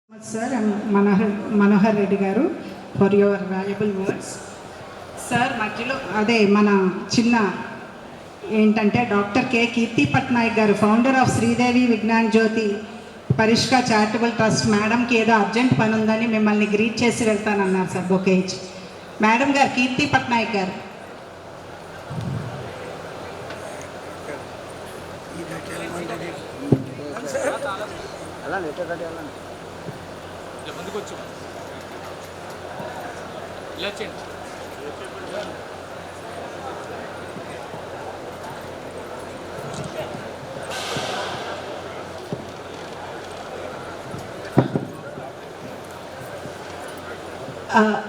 Sir, and Manohar Reddy garu for your valuable words. Sir, మధ్యలో అదే మన చిన్న ఏంటంటే డాక్టర్ కె కీర్తి పట్నాయక్ గారు ఫౌండర్ ఆఫ్ శ్రీదేవి విజ్ఞాన్ జ్యోతి పరిష్క చారిటబుల్ ట్రస్ట్ మేడంకి ఏదో అర్జెంట్ పని ఉందని మిమ్మల్ని గ్రీట్ చేసి వెళ్తానన్నారు సార్ బొకే ఇచ్చి. మేడం గారు కీర్తి పట్నాయక్ గారు.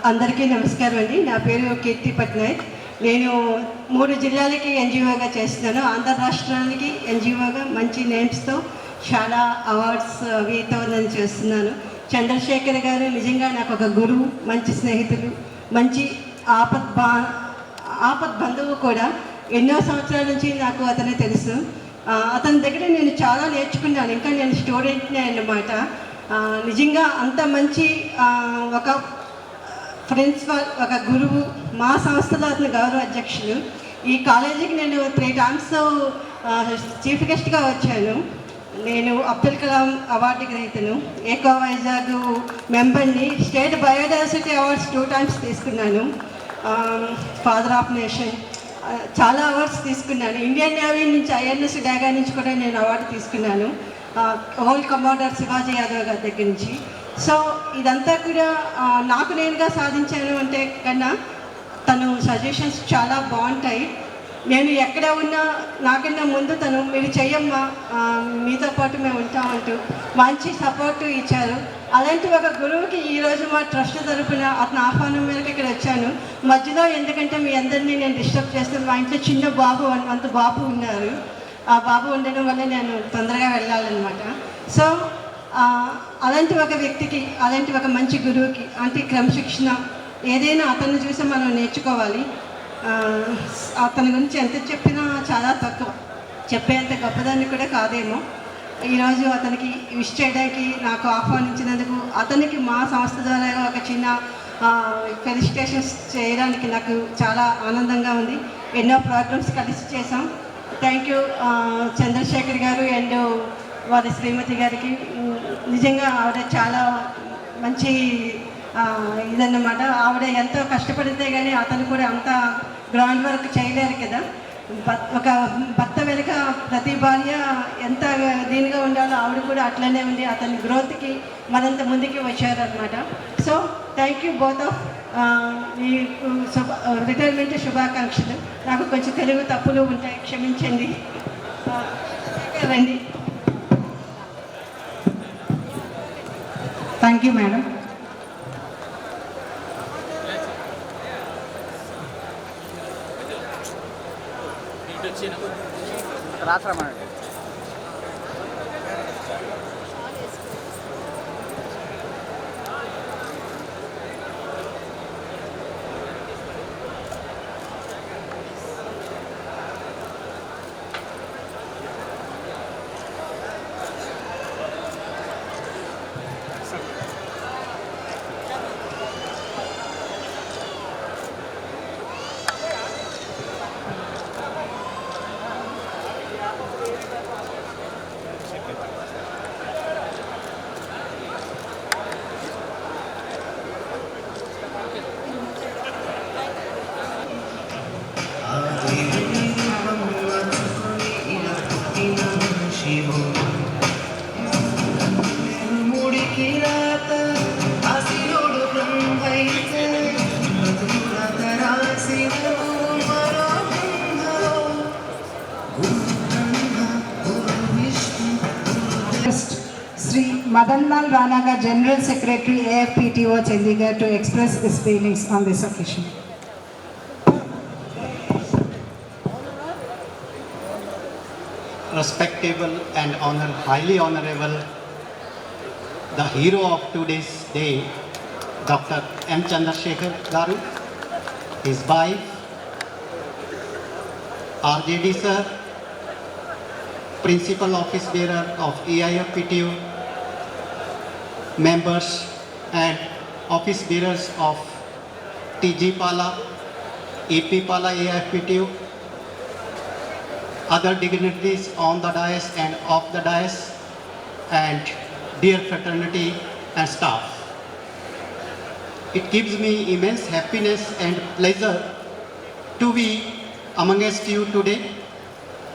అందరికీ నమస్కారం అండి. నా పేరు కీర్తి పట్నాయక్. నేను 3 జిల్లాలకి ఎన్జిఓగా చేస్తున్నాను. ఆంధ్ర రాష్ట్రానికి ఎన్జిఓగా మంచి నేమ్స్తో చాలా అవార్డ్స్ వీతో నేను చేస్తున్నాను. చంద్రశేఖర్ గారు నిజంగా నాకు ఒక గురువు, మంచి స్నేహితులు, మంచి ఆపద్ బంధువు కూడా. ఎన్నో సంవత్సరాల నుంచి నాకు అతనే తెలుసు. అతని దగ్గర నేను చాలా నేర్చుకున్నాను. ఇంకా నేను స్టూడెంట్నే అన్నమాట. నిజంగా అంత మంచి ఒక ప్రిన్సిపల్, ఒక గురువు. మా సంస్థలో అతను గౌరవ అధ్యక్షులు. ఈ కాలేజీకి నేను 3 times చీఫ్ గెస్ట్గా వచ్చాను. నేను అబ్దుల్ కలాం అవార్డు గ్రహీతను, ఏకో వైజాగ్ మెంబర్ని. స్టేట్ బయోడైవర్సిటీ అవార్డ్స్ 2 times తీసుకున్నాను. ఫాదర్ ఆఫ్ నేషన్ చాలా అవార్డ్స్ తీసుకున్నాను. ఇండియన్ నేవీ నుంచి ఐఎన్ఎస్ డాగా నుంచి కూడా నేను అవార్డు తీసుకున్నాను, హోల్ కమాండర్ శివాజీ యాదవ్ గారి దగ్గర నుంచి. సో ఇదంతా కూడా నాకు నేనుగా సాధించాను అంటే కన్నా తను సజెషన్స్ చాలా బాగుంటాయి. నేను ఎక్కడ ఉన్నా నాకన్నా ముందు తను మీరు చెయ్యమ్మా, మీతో పాటు మేము ఉంటామంటూ మంచి సపోర్టు ఇచ్చారు. అలాంటి ఒక గురువుకి ఈరోజు మా ట్రస్ట్ తరపున అతని ఆహ్వానం మేరకు ఇక్కడ వచ్చాను. మధ్యలో ఎందుకంటే మీ అందరినీ నేను డిస్టర్బ్ చేస్తే, మా ఇంట్లో చిన్న బాబు 1 month బాబు ఉన్నారు. ఆ బాబు ఉండడం వల్ల నేను తొందరగా వెళ్ళాలన్నమాట. సో అలాంటి ఒక వ్యక్తికి, అలాంటి ఒక మంచి గురువుకి అంటే క్రమశిక్షణ ఏదైనా అతన్ని చూసి మనం నేర్చుకోవాలి. అతని గురించి ఎంత చెప్పినా చాలా తక్కువ, చెప్పేంత గొప్పదాన్ని కూడా కాదేమో. ఈరోజు అతనికి విష్ చేయడానికి నాకు ఆహ్వానించినందుకు అతనికి మా సంస్థ ద్వారా ఒక చిన్న ఫెలిసిటేషన్స్ చేయడానికి నాకు చాలా ఆనందంగా ఉంది. ఎన్నో ప్రోగ్రామ్స్ కలిసి చేసాం. థ్యాంక్ యూ చంద్రశేఖర్ గారు అండ్ వారి శ్రీమతి గారికి. నిజంగా ఆవిడ చాలా మంచి ఇదన్నమాట. ఆవిడ ఎంతో కష్టపడితే కానీ అతను కూడా అంత గ్రౌండ్ వర్క్ చేయలేరు కదా. ఒక భర్త వెనుక ప్రతి భార్య ఎంత దీనిగా ఉండాలో ఆవిడ కూడా అట్లనే ఉంది. అతని గ్రోత్కి మరింత ముందుకి వచ్చారనమాట. So thank you both of. ఈ రిటైర్మెంట్ శుభాకాంక్షలు. నాకు కొంచెం తెలుగు తప్పులు ఉంటాయి, క్షమించండి. రండి. Thank you madam. రాత్రమా Sri Madan Lal Ranaga, General Secretary AFPTO Chandigarh, to express his feelings on this occasion. Respectable and highly honorable, the hero of today's day, Dr. M. Chandrasekhar Garu, his wife, RJD sir, Principal Office Bearer of AIFPTO, members and office bearers of TG Pala, EP Pala AFPTU, other dignitaries on the dais and off the dais, and dear fraternity and staff. It gives me immense happiness and pleasure to be amongst you today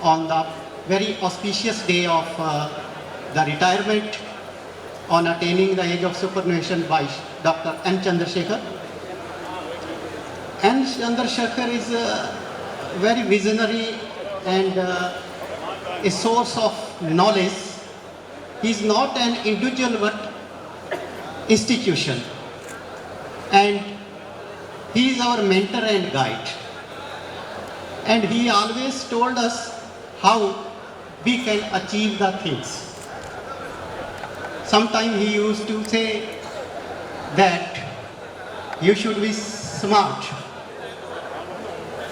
on the very auspicious day of the retirement on attaining the age of superannuation by Dr. N. Chandrasekhar. N. Chandrasekhar is a very visionary and a source of knowledge. He is not an individual but institution, and he is our mentor and guide. And he always told us how we can achieve the things. Sometimes he used to say that you should be smart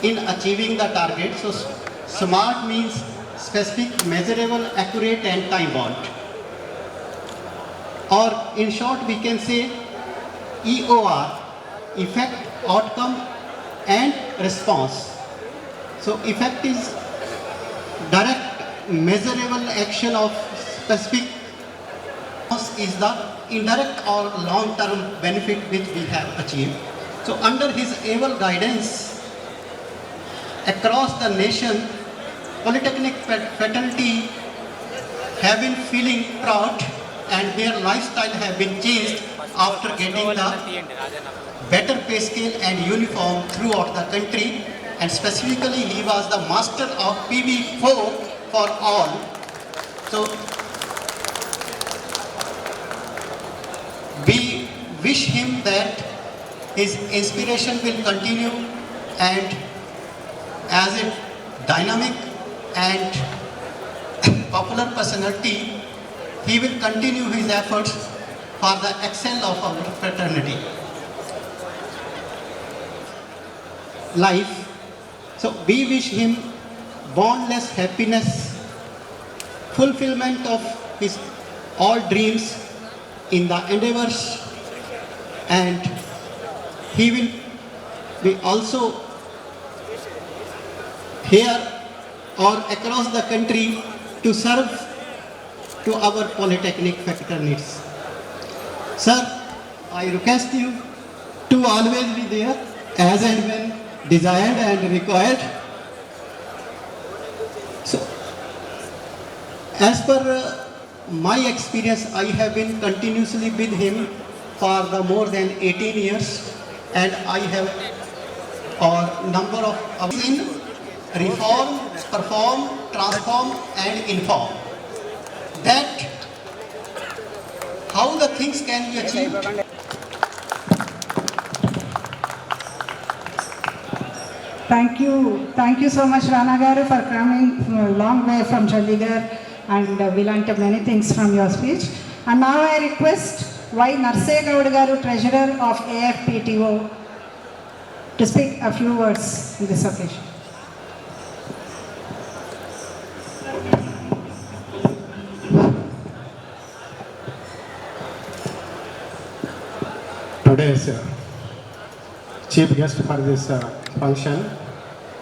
in achieving the target. So smart means specific, measurable, accurate and time bound. Or in short we can say EOR, effect, outcome and response. So effect is direct measurable action of specific, is the indirect or long-term benefit which we have achieved. So under his able guidance across the nation, Polytechnic fraternity have been feeling proud and their lifestyle have been changed after getting the better pay scale and uniform throughout the country. And specifically he was the master of PV4 for all. So we wish him that his inspiration will continue, and as a dynamic and popular personality, he will continue his efforts for the excel of our fraternity. Life. So we wish him boundless happiness, fulfillment of his all dreams in the endeavors, and he will be also here or across the country to serve to our Polytechnic fraternities. Sir, I request you to always be there as and when desired and required. So, as per my experience, I have been continuously with him for the more than 18 years, and I have a number of in reform, perform, transform and inform. That how the things can be achieved. Thank you so much, Rana Garu, for coming from a long way from Chandigarh, and we learnt many things from your speech. And now I request Y. Narseh Gaud Garu, Treasurer of AFPTO, to speak a few words in this occasion. Today's chief guest for this function,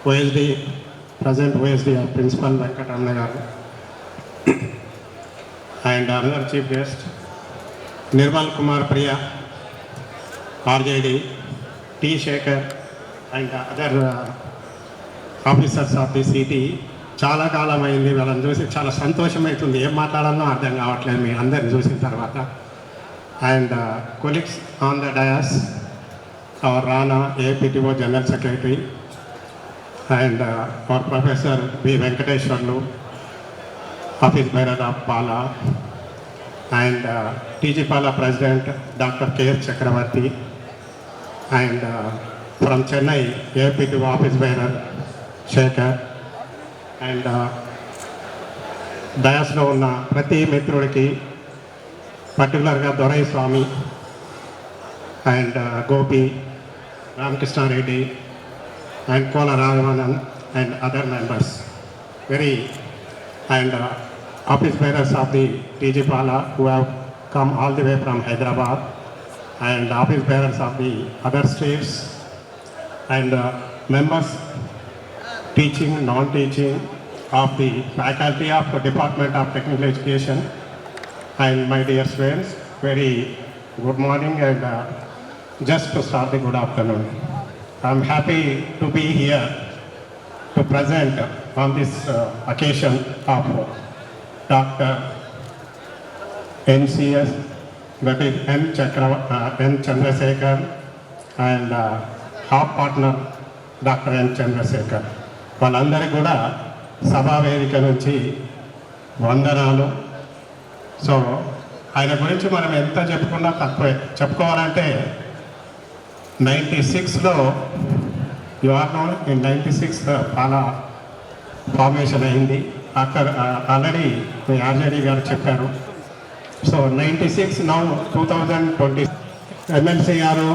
OSD, present OSD Principal Venkatamna Garu, and another chief guest, Nirmal Kumar Priya, RJD, T. Shekhar, and other officers of the city. చాలా కాలం అయింది వాళ్ళని చూసి చాలా సంతోషమవుతుంది. ఏం మాట్లాడాలో అర్థం కావట్లేదు మీ అందరిని చూసిన తర్వాత. And colleagues on the dais, our Rana, APTO General Secretary, and our Professor B. Venkateshwarlu, Office Bearer of Pala, and TG Pala President Dr. K. Chakravarti, and from Chennai, APTO Office Bearer Shekhar, and dais-lo ఉన్న ప్రతి మిత్రుడికి, పర్టికులర్గా Dorai Swamy and Gopi, Ramakrishna Reddy and Kola Raghavan and other members, very and office bearers of the TG Pala who have come all the way from Hyderabad, and office bearers of the other states, and members teaching, non-teaching of the faculty of the Department of Technical Education, and my dear students, very good morning, and just to start the good afternoon. I'm happy to be here to present on this occasion of Dr. NCS, that is N. Chandrasekhar, and half partner Dr. N. Chandrasekhar. వాళ్ళందరికీ కూడా సభా వేదిక నుంచి వందనాలు. So ఆయన గురించి మనం ఎంత చెప్పుకున్నా తక్కువే. చెప్పుకోవాలంటే 96లో ఇన్ 96 చాలా ఫార్మేషన్ అయింది. అక్కడ ఆల్రెడీ ఆర్జేడీ గారు చెప్పారు. సో 96 నౌ 2020 ఎమ్మెల్సీ గారు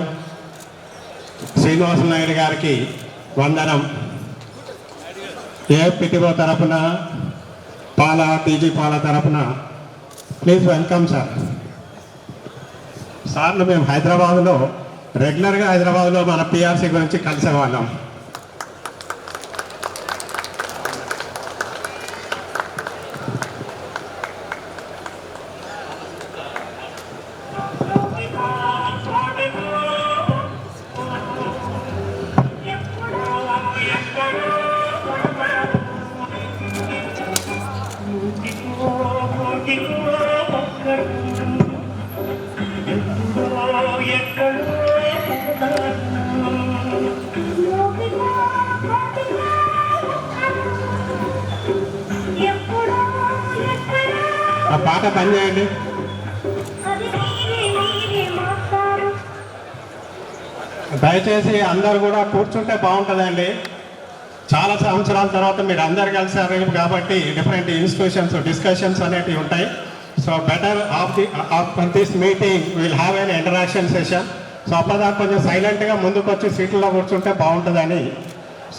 శ్రీనివాస నాయుడు గారికి వందనం. ఏఎఫ్పిటిఓ తరఫున టీజీ పాల తరఫున ప్లీజ్ వెల్కమ్ సార్. సార్లు మేము హైదరాబాద్లో రెగ్యులర్గా మన పిఆర్సీ గురించి కలిసేవాళ్ళం. ఆ పాట పని చేయండి. దయచేసి అందరు కూడా కూర్చుంటే బాగుంటుందండి. చాలా సంవత్సరాల తర్వాత మీరు అందరు కలిసారు కాబట్టి డిఫరెంట్ ఇన్స్టిట్యూషన్స్ డిస్కషన్స్ అనేటివి ఉంటాయి. So better of this meeting will have an interaction session. So అప్పటిదాకా కొంచెం సైలెంట్గా ముందుకు వచ్చి సీట్లలో కూర్చుంటే బాగుంటుందని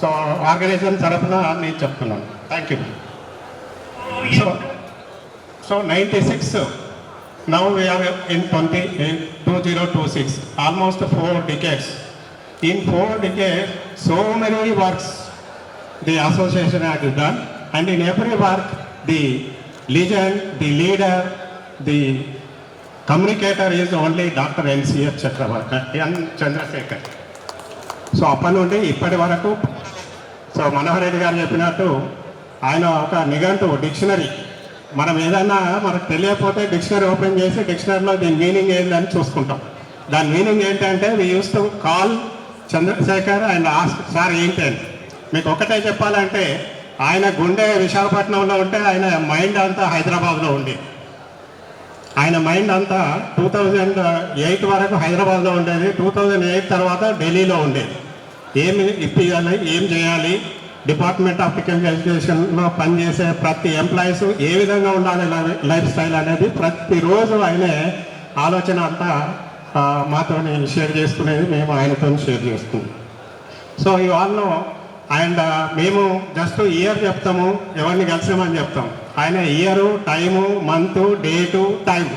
సో ఆర్గనైజేషన్ తరఫున నేను చెప్తున్నాను. Thank you. So 96, now we are in 2026, almost 4 decades. In 4 decades, so many works the association has done, and in every work, the legend, the leader, the communicator is only Dr. NCS N. Chandrasekhar. So అప్పటి నుండి ఇప్పటి వరకు so Manohar Reddy గారు చెప్పినట్టు ఆయన ఒక నిఘంటు dictionary. మనం ఏదన్నా మనకు తెలియకపోతే డిక్షనరీ ఓపెన్ చేసి డిక్షనరీలో దీని మీనింగ్ ఏంటని చూసుకుంటాం. దాని మీనింగ్ ఏంటంటే we use to call Chandrashekar and ask sir ఏంటి అని. మీకు ఒకటే చెప్పాలంటే ఆయన గుండె విశాఖపట్నంలో ఉంటే ఆయన మైండ్ అంతా హైదరాబాద్లో ఉంది. ఆయన మైండ్ అంతా 2008 వరకు హైదరాబాద్లో ఉండేది. 2008 తర్వాత ఢిల్లీలో ఉండేది. ఏమి ఇప్పించాలి, ఏం చేయాలి, డిపార్ట్మెంట్ ఆఫ్ టెక్నికల్ ఎడ్యుకేషన్లో పనిచేసే ప్రతి ఎంప్లాయీస్ ఏ విధంగా ఉండాలి లైఫ్ స్టైల్ అనేది ప్రతిరోజు ఆయనే ఆలోచన అంతా మాతో షేర్ చేసుకునేది, మేము ఆయనతో షేర్ చేసుకున్నాం. సో ఇవాళ అండ్ మేము జస్ట్ ఇయర్ చెప్తాము, ఎవరిని కలిసామని చెప్తాం. ఆయన year, time, month, date, time,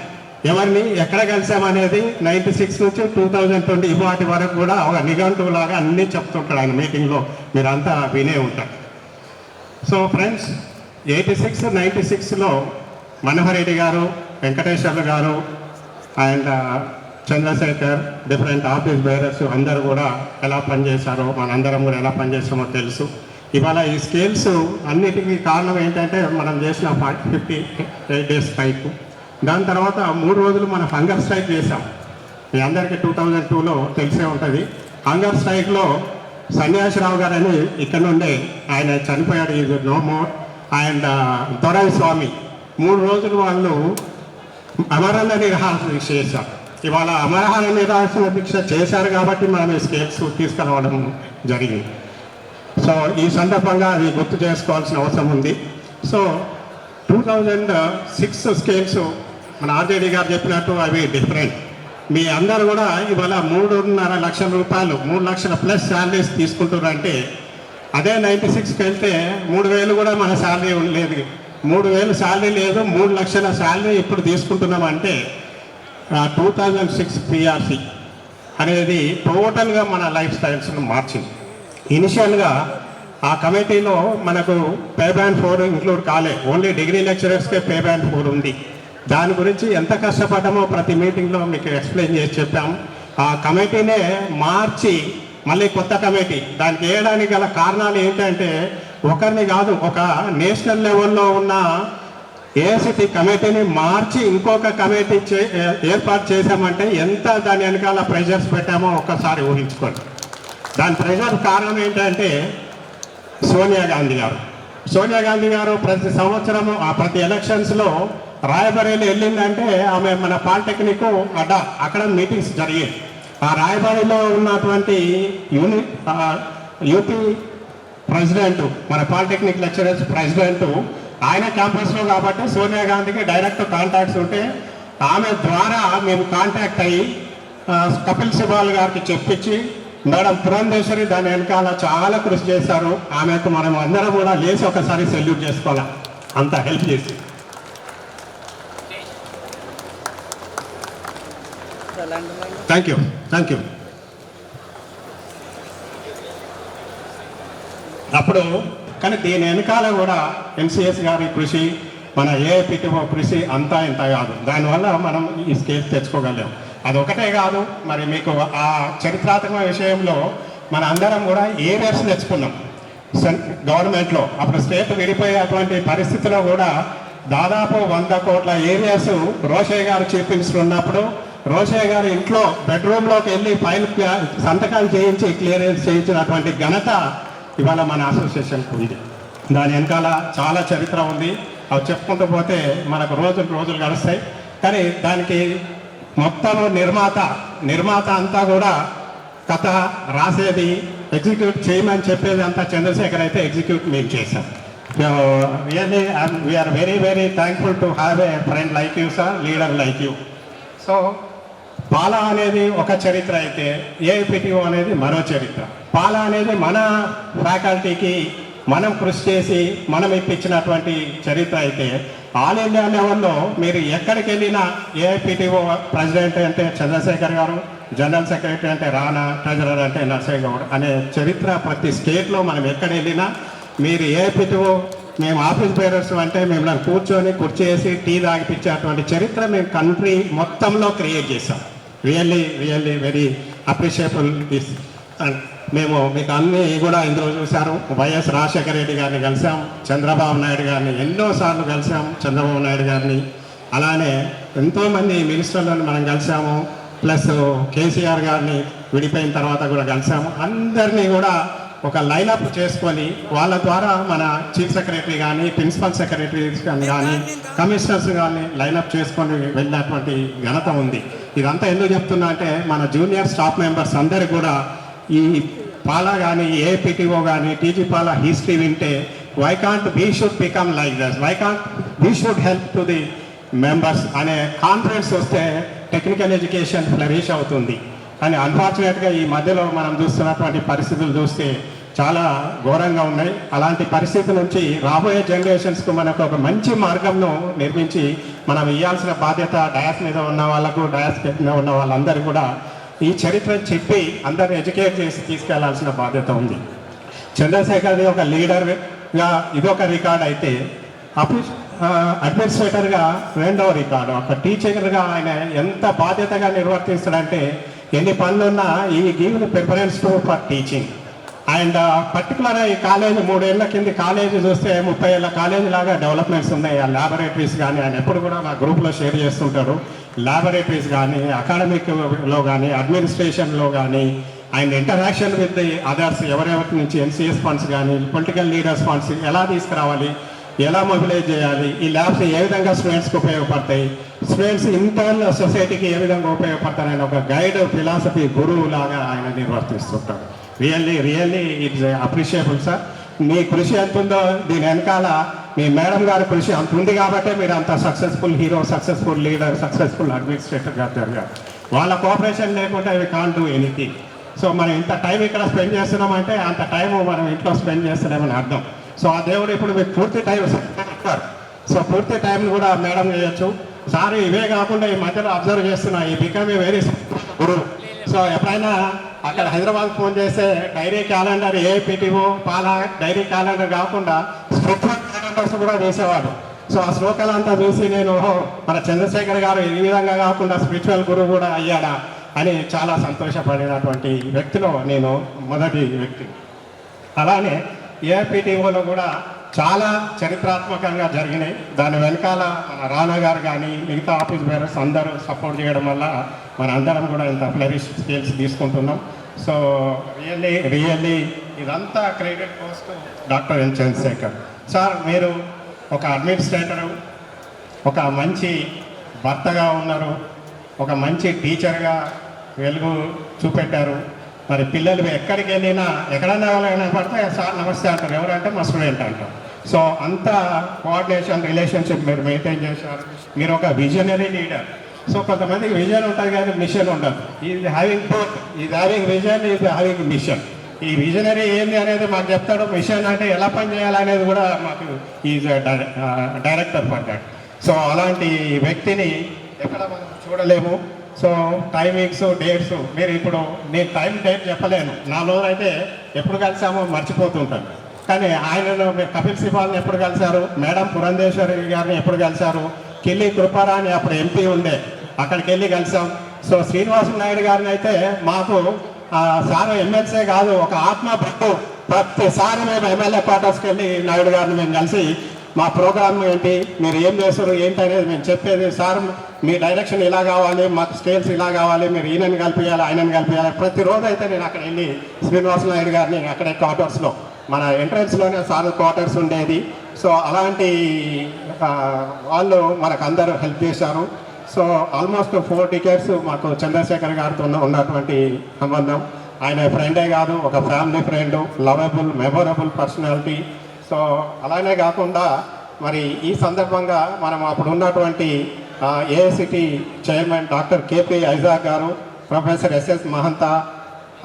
ఎవరిని ఎక్కడ కలిసామనేది 96 నుంచి 2020 వాటి వరకు కూడా ఒక నిఘంటువులాగా అన్నీ చెప్తుంటాడు ఆయన మీటింగ్లో. మీరంతా వినే ఉంటారు. సో ఫ్రెండ్స్, 96లో Manohar Reddy garu, Venkateswarlu garu and Chandrasekhar, different office bearers అందరూ కూడా ఎలా పనిచేశారో మనందరం కూడా ఎలా పనిచేస్తామో తెలుసు. ఇవాళ ఈ స్కేల్స్ అన్నిటికీ కారణం ఏంటంటే మనం చేసిన 58 డేస్ స్ట్రైక్. దాని తర్వాత 3 రోజులు మనం హంగర్ స్ట్రైక్ చేసాం. మీ అందరికీ 2002లో తెలిసే ఉంటుంది. హంగర్ స్ట్రైక్లో సన్యాసిరావు గారు అని ఇక్కడ నుండే ఆయన చనిపోయాడు, is no more. And Dorai Swamy 3 రోజులు వాళ్ళు అమరణ నిరాహార దీక్ష చేశారు. ఇవాళ అమరహార నిరాహార దీక్ష చేశారు కాబట్టి మనం ఈ స్కేల్స్ తీసుకురావడం జరిగింది. సో ఈ సందర్భంగా అది గుర్తు చేసుకోవాల్సిన అవసరం ఉంది. సో 2006 స్కేల్స్ మన ఆర్జేడీ గారు చెప్పినట్టు అవి డిఫరెంట్. మీ అందరూ కూడా ఇవాళ 3.5 లక్షల రూపాయలు, 3 లక్షల ప్లస్ శాలరీస్ తీసుకుంటున్నారంటే అదే 96కి వెళ్తే 3,000 కూడా మన శాలరీ లేదు. 3,000 శాలరీ లేదు, 3 లక్షల శాలరీ ఇప్పుడు తీసుకుంటున్నామంటే 2006 పిఆర్సి అనేది టోటల్గా మన లైఫ్ స్టైల్స్ను మార్చింది. ఇనిషియల్గా ఆ కమిటీలో మనకు పే బ్యాండ్ 4 ఇంక్లూడ్ కాలే, ఓన్లీ డిగ్రీ లెక్చరర్స్కే పే బ్యాండ్ 4 ఉంది. దాని గురించి ఎంత కష్టపడ్డామో ప్రతి మీటింగ్లో మీకు ఎక్స్ప్లెయిన్ చేసి చెప్పాము. ఆ కమిటీనే మార్చి మళ్ళీ కొత్త కమిటీ దానికి వేయడానికి గల కారణాలు ఏంటంటే ఒకరిని కాదు, ఒక నేషనల్ లెవెల్లో ఉన్న ఏఐసిటి కమిటీని మార్చి ఇంకొక కమిటీ ఏర్పాటు చేశామంటే ఎంత దాని వెనకాల ప్రెషర్స్ పెట్టామో ఒక్కసారి ఊహించుకోండి. దాని ప్రెషర్ కారణం ఏంటంటే సోనియా గాంధీ గారు ప్రతి సంవత్సరము ప్రతి ఎలక్షన్స్లో రాయబరేలి వెళ్ళిందంటే ఆమె మన పాలిటెక్నిక్ అక్కడ మీటింగ్స్ జరిగాయి. ఆ రాయబరేలిలో ఉన్నటువంటి యూపీ ప్రెసిడెంట్, మన పాలిటెక్నిక్ లెక్చరర్స్ ప్రెసిడెంట్ ఆయన క్యాంపస్లో కాబట్టి సోనియా గాంధీకి డైరెక్ట్ కాంటాక్ట్స్ ఉంటే ఆమె ద్వారా మేము కాంటాక్ట్ అయ్యి కపిల్ సిబాల్ గారికి చెప్పించి మేడం పురంధేశ్వరి దాని వెనకాల చాలా కృషి చేశారు. ఆమెకు మనం అందరం కూడా లేచి ఒకసారి సెల్యూట్ చేసుకోవాలి, అంత హెల్ప్ చేసి. Thank you. అప్పుడు కానీ దీని వెనకాల కూడా ఎన్సిఎస్ గారి కృషి, మన ఏఐపిటిఓ కృషి అంతా ఇంత కాదు. దానివల్ల మనం ఈ స్కేల్ తెచ్చుకోగలేం. అదొకటే కాదు, మరి మీకు ఆ చరిత్రాత్మక విషయంలో మన అందరం కూడా ఏరియర్స్ తెచ్చుకున్నాం గవర్నమెంట్లో. అప్పుడు స్టేట్ విడిపోయేటువంటి పరిస్థితిలో కూడా దాదాపు 100 కోట్ల ఏరియాస్ రోషయ్య గారు చీఫ్ మినిస్టర్ ఉన్నప్పుడు రోషయ్య గారు ఇంట్లో బెడ్రూమ్లోకి వెళ్ళి ఫైల్ సంతకాలు చేయించి క్లియరెన్స్ చేయించినటువంటి ఘనత ఇవాళ మన అసోసియేషన్కి ఉంది. దాని వెనకాల చాలా చరిత్ర ఉంది. అవి చెప్పుకుంటూ పోతే మనకు రోజులు గడుస్తాయి. కానీ దానికి మొత్తం నిర్మాత అంతా కూడా కథ రాసేది, ఎగ్జిక్యూట్ చేయమని చెప్పేది అంతా చంద్రశేఖర్ అయితే ఎగ్జిక్యూట్ మేము చేశాం. Really we are very very thankful to have a friend like you sir, leader like you. So Pala అనేది ఒక చరిత్ర అయితే ఏఐపిటిఓ అనేది మరో చరిత్ర. పాలా అనేది మన ఫ్యాకల్టీకి మనం కృషి చేసి మనం ఇప్పించినటువంటి చరిత్ర అయితే ఆల్ ఇండియా లెవెల్లో మీరు ఎక్కడికి వెళ్ళినా ఏఐపిటిఓ ప్రెసిడెంట్ అంటే చంద్రశేఖర్ గారు, జనరల్ సెక్రటరీ అంటే రానా, ట్రెజరర్ అంటే నర్సయ్య గౌడ్ అనే చరిత్ర ప్రతి స్టేట్లో మనం ఎక్కడ వెళ్ళినా మీరు ఏఐపిటిఓ మేము ఆఫీస్ బేరర్స్ అంటే మిమ్మల్ని కూర్చొని కుర్చేసి టీ తాగిపించేటువంటి చరిత్ర మేము కంట్రీ మొత్తంలో క్రియేట్ చేసాం. Really very appreciable this. And మేము మీకు అన్నీ కూడా ఇందులో చూశారు. వైఎస్ రాజశేఖర రెడ్డి గారిని కలిసాం, చంద్రబాబు నాయుడు గారిని ఎన్నోసార్లు కలిసాం, చంద్రబాబు నాయుడు గారిని. అలానే ఎంతోమంది మినిస్టర్లను మనం కలిసాము. ప్లస్ కేసీఆర్ గారిని విడిపోయిన తర్వాత కూడా కలిసాము. అందరినీ కూడా ఒక లైనప్ చేసుకొని వాళ్ళ ద్వారా మన చీఫ్ సెక్రటరీ కానీ, ప్రిన్సిపల్ సెక్రటరీస్ కానీ, కమిషనర్స్ కానీ లైనప్ చేసుకొని వెళ్ళినటువంటి ఘనత ఉంది. ఇదంతా ఎందుకు చెప్తున్నా అంటే మన జూనియర్ స్టాఫ్ మెంబర్స్ అందరికీ కూడా ఈ పాలా కానీ, ఏఐపిటిఓ కానీ, టీజీ పాలా హిస్టరీ వింటే why can't we should become like thus, why can't we should help to the members అనే కాన్ఫిడెన్స్ వస్తే టెక్నికల్ ఎడ్యుకేషన్ ఫ్లరిష్ అవుతుంది. కానీ అన్ఫార్చునేట్గా ఈ మధ్యలో మనం చూస్తున్నటువంటి పరిస్థితులు చూస్తే చాలా ఘోరంగా ఉన్నాయి. అలాంటి పరిస్థితి నుంచి రాబోయే జనరేషన్స్కు మనకు ఒక మంచి మార్గంను నిర్మించి మనం ఇవ్వాల్సిన బాధ్యత డయాస్ మీద ఉన్న వాళ్ళకు, డయాస్ మీద ఉన్న వాళ్ళందరూ కూడా ఈ చరిత్రను చెప్పి అందరిని ఎడ్యుకేట్ చేసి తీసుకెళ్లాల్సిన బాధ్యత ఉంది. చంద్రశేఖర్ది ఒక లీడర్గా ఇదొక రికార్డ్ అయితే అడ్మినిస్ట్రేటర్గా రెండవ రికార్డు. ఒక టీచర్గా ఆయన ఎంత బాధ్యతగా నిర్వర్తిస్తాడంటే ఎన్ని పనులున్నా ఈ give preference to for teaching. And particular ఈ కాలేజీ 3 ఏళ్ల కింద కాలేజీ చూస్తే 30 ఏళ్ళ కాలేజీ లాగా డెవలప్మెంట్స్ ఉన్నాయి. ఆ ల్యాబొరేటరీస్ కానీ ఆయన ఎప్పుడు కూడా మా గ్రూప్లో షేర్ చేస్తుంటారు. ల్యాబొరేటరీస్ కానీ, అకాడమిక్లో కానీ, అడ్మినిస్ట్రేషన్లో కానీ, ఆయన ఇంటరాక్షన్ విత్ ది అదర్స్, ఎవరెవరి నుంచి ఎన్సిఎస్ ఫండ్స్ కానీ, పొలిటికల్ లీడర్స్ ఫండ్స్ ఎలా తీసుకురావాలి, ఎలా మొబిలైజ్ చేయాలి, ఈ ల్యాబ్స్ ఏ విధంగా స్టూడెంట్స్కి ఉపయోగపడతాయి, స్టూడెంట్స్ ఇంటర్నల్ సొసైటీకి ఏ విధంగా ఉపయోగపడతారని ఒక గైడ్, ఫిలాసఫీ గురువు లాగా ఆయన నిర్వర్తిస్తుంటారు. Really it's appreciable sir. మీ కృషి ఎంత ఉందో దీని వెనకాల మీ మేడం గారి కృషి అంత ఉంది కాబట్టి మీరు అంత successful hero, successful leader, successful అడ్మినిస్ట్రేటర్గా జరిగారు. వాళ్ళ కోఆపరేషన్ లేకుంటే we can't do anything. So మనం ఇంత టైం ఇక్కడ స్పెండ్ చేస్తున్నామంటే అంత టైం మనం ఇంట్లో స్పెండ్ చేస్తున్నామని అర్థం. సో ఆ దేవుడు ఇప్పుడు మీకు పూర్తి టైం ఇస్తారు. సో పూర్తి టైంని కూడా మేడం చేయొచ్చు. సార్ ఇవే కాకుండా ఈ మధ్యలో అబ్జర్వ్ చేస్తున్నా ఈ బికమ్ ఏ వెరీ గురువు. సో ఎప్పుడైనా అక్కడ హైదరాబాద్ ఫోన్ చేస్తే డైరీ క్యాలెండర్ ఏపీటీఓ పాల డైరీ క్యాలెండర్ కాకుండా స్పిరిచువల్ క్యాలెండర్స్ కూడా చేసేవాడు. సో ఆ శ్లోకాలంతా చూసి నేను మన చంద్రశేఖర్ గారు ఈ విధంగా కాకుండా స్పిరిచువల్ గురువు కూడా అయ్యాడా అని చాలా సంతోషపడినటువంటి వ్యక్తిలో నేను మొదటి వ్యక్తి. అలానే ఏపీటీఓలో కూడా చాలా చరిత్రాత్మకంగా జరిగినాయి. దాని వెనకాల మన రానా గారు కానీ మిగతా ఆఫీస్ బేరర్స్ అందరూ సపోర్ట్ చేయడం వల్ల మన అందరం కూడా ఇంత ఫ్లరిష్ స్కేల్స్ తీసుకుంటున్నాం. సో రియల్లీ ఇదంతా credit goes to doctor N Chandrasekhar sir. మీరు ఒక అడ్మినిస్ట్రేటరు, ఒక మంచి భర్తగా ఉన్నారు, ఒక మంచి టీచర్గా వెలుగు చూపెట్టారు. మరి పిల్లలు ఎక్కడికి వెళ్ళినా ఎక్కడైనా పడితే సార్ నమస్తే అంటారు, ఎవరంటే మా స్టూడెంట్ అంటారు. సో అంత కోఆర్డినేషన్ రిలేషన్షిప్ మీరు మెయింటైన్ చేశారు. మీరు ఒక విజనరీ లీడర్. సో కొంతమందికి విజన్ ఉంటుంది కానీ మిషన్ ఉండదు. Is having both, is having vision, is having mission. ఈ విజనరీ ఏంది అనేది మాకు చెప్తాడు, మిషన్ అంటే ఎలా పని చేయాలనేది కూడా మాకు is director for that. So అలాంటి వ్యక్తిని ఎక్కడ మనం చూడలేము. సో టైమింగ్స్ డేట్స్ మీరు ఇప్పుడు నేను టైం డేట్ చెప్పలేను. నా అయితే ఎప్పుడు కలిసామో మర్చిపోతుంటాను. కానీ ఆయనను కపిల్ సిబాల్ని ఎప్పుడు కలిశారు, మేడం పురంధేశ్వరి గారిని ఎప్పుడు కలిశారు, కిల్లి కృపారాణి అప్పుడు ఎంపీ ఉండే అక్కడికి వెళ్ళి కలిసాం. సో శ్రీనివాస నాయుడు గారిని అయితే మాకు సార్ ఎమ్మెల్సీ కాదు ఒక ఆత్మ భక్తు. ప్రతిసారి మేము ఎమ్మెల్యే క్వార్టర్స్కి వెళ్ళి నాయుడు గారిని మేము కలిసి మా ప్రోగ్రామ్ ఏంటి, మీరు ఏం చేస్తారు ఏంటి అనేది మేము చెప్పేది. సార్ మీ డైరెక్షన్ ఇలా కావాలి, మాకు స్కేల్స్ ఇలా కావాలి, మీరు ఈయనని కలిపియాలి ఆయనని కలిపియాలి. ప్రతిరోజు అయితే నేను అక్కడ వెళ్ళి శ్రీనివాస నాయుడు గారిని అక్కడే క్వార్టర్స్లో మన ఎంట్రన్స్లోనే సార్ క్వార్టర్స్ ఉండేది. సో అలాంటి వాళ్ళు మనకు అందరూ హెల్ప్ చేశారు. సో ఆల్మోస్ట్ 4 decades మాకు చంద్రశేఖర్ గారితో ఉన్నటువంటి సంబంధం. ఆయన ఫ్రెండే కాదు, ఒక family friend, lovable memorable personality. So అలానే కాకుండా మరి ఈ సందర్భంగా మనం అప్పుడు ఉన్నటువంటి AICTE chairman doctor KP Isaac గారు, professor SS Mahanta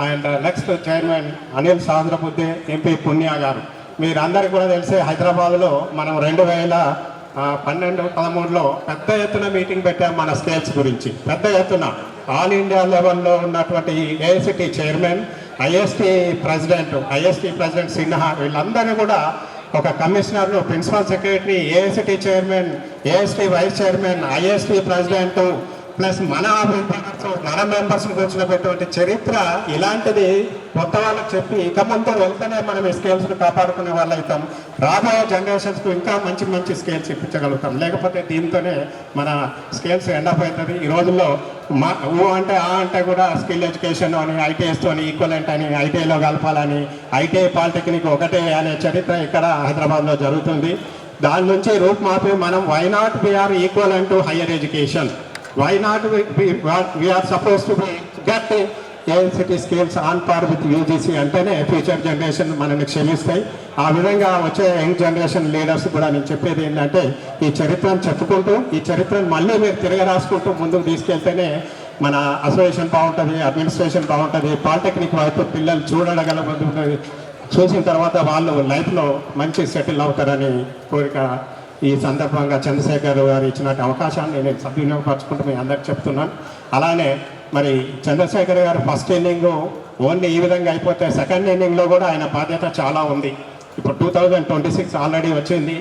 and next chairman Anil Sahasrabuddhe, MP Punya గారు. మీరందరికీ కూడా తెలిసే హైదరాబాద్లో మనం 2012-13లో పెద్ద ఎత్తున మీటింగ్ పెట్టాం మన స్కేల్స్ గురించి. పెద్ద ఎత్తున ఆల్ ఇండియా లెవెల్లో ఉన్నటువంటి AICTE chairman, ISTE president Sinha వీళ్ళందరినీ కూడా ఒక కమిషనర్ను, principal secretary, AICTE chairman, AST vice chairman, ISTE president plus మన మెంబర్స్ వచ్చినటువంటి చరిత్ర ఇలాంటిది కొత్త వాళ్ళకి చెప్పి ఇక ముందు వెళ్తేనే మనం ఈ స్కేల్స్ను కాపాడుకునే వాళ్ళు అవుతాం. రాబోయే జనరేషన్స్కు ఇంకా మంచి మంచి స్కేల్స్ ఇప్పించగలుగుతాం. లేకపోతే దీంతోనే మన స్కేల్స్ ఎండప్ అవుతుంది. ఈ రోజుల్లో అంటే కూడా స్కిల్ ఎడ్యుకేషన్ అని ఐటీఎస్తో ఈక్వలెంట్ అని ఐటీఐలో కలపాలని, ఐటీఐ పాలిటెక్నిక్ ఒకటే అనే చరిత్ర ఇక్కడ హైదరాబాద్లో జరుగుతుంది. దాని నుంచి రూపుమాపి మనం why not we are equivalent to higher education, why not we are supposed to be get AICT skills on par with UGC అంటేనే ఫ్యూచర్ జనరేషన్ మనల్ని క్షమిస్తాయి. ఆ విధంగా వచ్చే యంగ్ జనరేషన్ లీడర్స్ కూడా నేను చెప్పేది ఏంటంటే ఈ చరిత్రను చెప్పుకుంటూ ఈ చరిత్రను మళ్ళీ మీరు తిరగ రాసుకుంటూ ముందుకు తీసుకెళ్తేనే మన అసోసియేషన్ బాగుంటుంది, అడ్మినిస్ట్రేషన్ బాగుంటుంది, పాలిటెక్నిక్ వైపు పిల్లలు చూడగలుగుతుంది. చూసిన తర్వాత వాళ్ళు లైఫ్లో మంచి సెటిల్ అవుతారని కోరిక. ఈ సందర్భంగా చంద్రశేఖర్ గారు ఇచ్చిన అవకాశాన్ని నేను సద్వినియోగపరచుకుంటూ మీ అందరికి చెప్తున్నాను. అలానే మరి చంద్రశేఖర్ గారు ఫస్ట్ ఇన్నింగ్ ఓన్లీ ఈ విధంగా అయిపోతే సెకండ్ ఇన్నింగ్లో కూడా ఆయన బాధ్యత చాలా ఉంది. ఇప్పుడు 2026 ఆల్రెడీ వచ్చింది.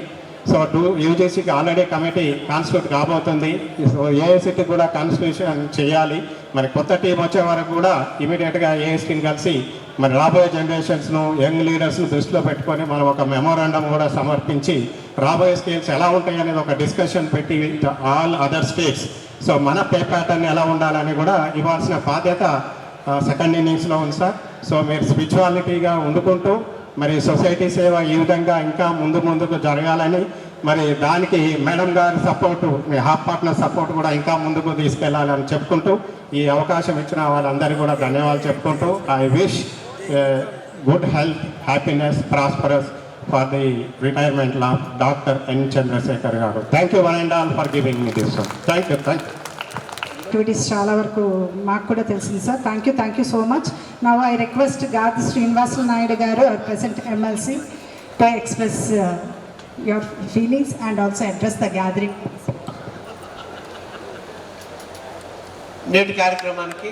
సో యూజీసీకి ఆల్రెడీ కమిటీ కాన్స్టిట్యూట్ కాబోతుంది. సో ఏఐసిటీ కూడా కాన్స్టిట్యూషన్ చేయాలి. మరి కొత్త టీం వచ్చే వరకు కూడా ఇమీడియట్గా ఏఐసిటీని కలిసి మరి రాబోయే జనరేషన్స్ను యంగ్ లీడర్స్ను దృష్టిలో పెట్టుకొని మనం ఒక మెమోరాండం కూడా సమర్పించి రాబోయే స్కేల్స్ ఎలా ఉంటాయి అనేది ఒక డిస్కషన్ పెట్టి ఆల్ అదర్ స్టేట్స్ సో మన పే ప్యాటర్న్ ఎలా ఉండాలని కూడా ఇవ్వాల్సిన బాధ్యత సెకండ్ ఇన్నింగ్స్లో ఉంది సార్. సో మీరు స్పిరిచువాలిటీగా వండుకుంటూ మరి సొసైటీ సేవ ఈ విధంగా ఇంకా ముందుకు జరగాలని మరి దానికి మేడం గారి సపోర్టు, మీ హాఫ్ పార్ట్నర్ సపోర్ట్ కూడా ఇంకా ముందుకు తీసుకెళ్లాలని చెప్పుకుంటూ ఈ అవకాశం ఇచ్చిన వాళ్ళందరికీ కూడా ధన్యవాదాలు చెప్పుకుంటూ I wish good health, happiness, prosperous for the retirement of doctor N Chandrashekar గారు. Thank you one and all for giving me this. Thank you. Activities చాలా వరకు మాకు కూడా తెలిసింది sir. Thank you so much. Now I request Gadi Srinivasa Naidu గారు, present MLC, to express your feelings and also address the gathering. నేటి కార్యక్రమానికి